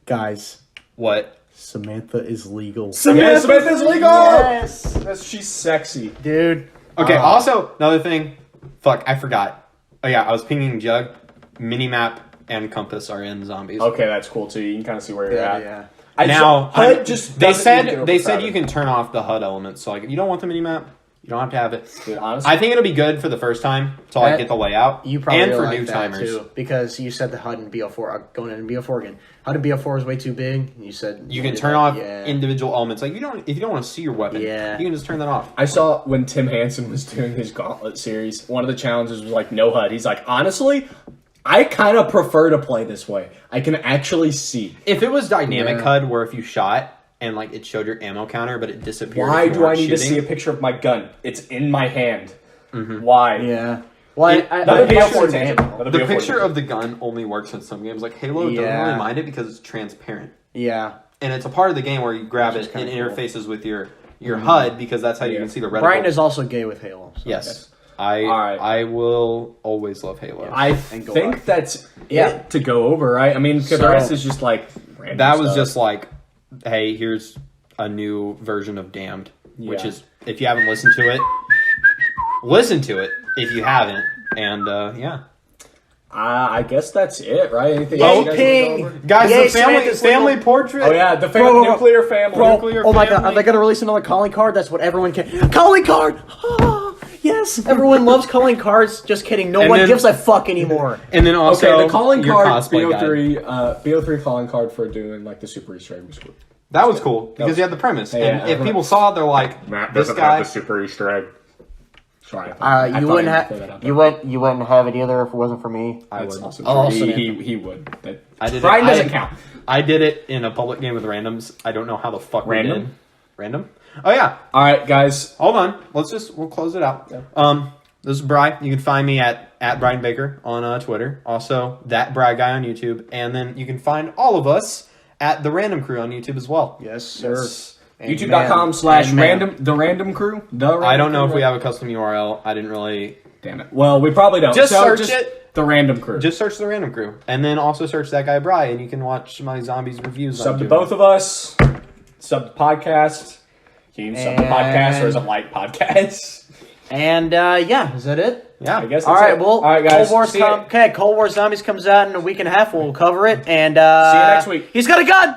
Guys, What? Samantha is legal. Yes, Samantha's legal! Yes. She's sexy. Dude. Okay, also, another thing. Fuck, I forgot. Oh, yeah, I was pinging Jug. Minimap and Compass are in Zombies. Okay, that's cool too. You can kind of see where you're at. Yeah. I Now, HUD just they doesn't need to said get you overcrowded. can turn off the HUD elements. So, like, if you don't want the minimap, You don't have to have it. Dude, honestly, I think it'll be good for the first time to like get the layout. You probably and really for like new that timers. too, because you said the HUD in BO4 going into BO4 again. HUD in BO4 is way too big. And you said You can turn off yeah. individual elements. Like if you don't want to see your weapon, Yeah. you can just turn that off. I saw when Tim Hansen was doing his Gauntlet series, one of the challenges was like no HUD. He's like, honestly, I kind of prefer to play this way. I can actually see. If it was dynamic Yeah. HUD, where if you shot and like it showed your ammo counter, but it disappeared. Why if you do I weren't need to shooting. see a picture of my gun? It's in my hand. Why? Yeah. Well, Another the BO4 picture- tangent. Another The BO4 picture tangent. of the gun only works in some games. Like Halo, don't Yeah. really mind it because it's transparent, Yeah. and it's a part of the game where you grab Which is it and kinda cool. interfaces with your HUD because that's how you Yeah. can see the reticle. Brian is also gay with Halo. So. yes. Alright. I will always love Halo. I And go think on. that's Yeah. it to go over, right? I mean, 'cause the So- rest is just like random That was stuff. just like, hey, here's a new version of Damned, which Yeah. is if you haven't listened to it, listen to it if you haven't, and yeah. I guess that's it, right? Anything Yay, else you guys wanna ping! go over? Guys, Yay, the Samantha's family little- portrait. Oh yeah, the Bro, nuclear family. Bro, Nuclear oh my god, family. are they gonna release another calling card? That's what everyone can. Calling card! Ah, yes, everyone loves calling cards. Just kidding. No And one then- gives a fuck anymore. And then also Okay, the calling your card, cosplay guide. BO3 calling card for doing like the Super Easter egg was cool. That was cool because was- you had the premise, Yeah, and if yeah. people saw it, they're like, "This guy." Super Easter egg. Sorry, I thought You wouldn't you'd throw that out have. there. You wouldn't have it either if it wasn't for me. I That's would. also Oh, true. also He would. That, I did. Brian it. doesn't I, count. I did it in a public game with randoms. I don't know how the fuck Random? we did. Random. Oh yeah. All right, guys. Hold on. We'll close it out. This is Bri. You can find me at Brian Baker on Twitter. Also, that Bri guy on YouTube, and then you can find all of us at the Random Crew on YouTube as well. Yes, sir. And YouTube.com/random the random crew. I don't know if we have a custom URL. I didn't really. Damn it. Well, we probably don't. Just search it. The random crew. Just search the Random Crew, and then also search that guy Bri, and you can watch my zombies reviews. Sub I'm to doing. both of us. Sub to podcast. Can you sub to podcast or is it like podcast? And yeah, is that it? Yeah, I guess. All That's right, it. well, all right, guys. Cold War See ya. Cold War Zombies comes out in a week and a half. We'll cover it, and See you next week. He's got a gun.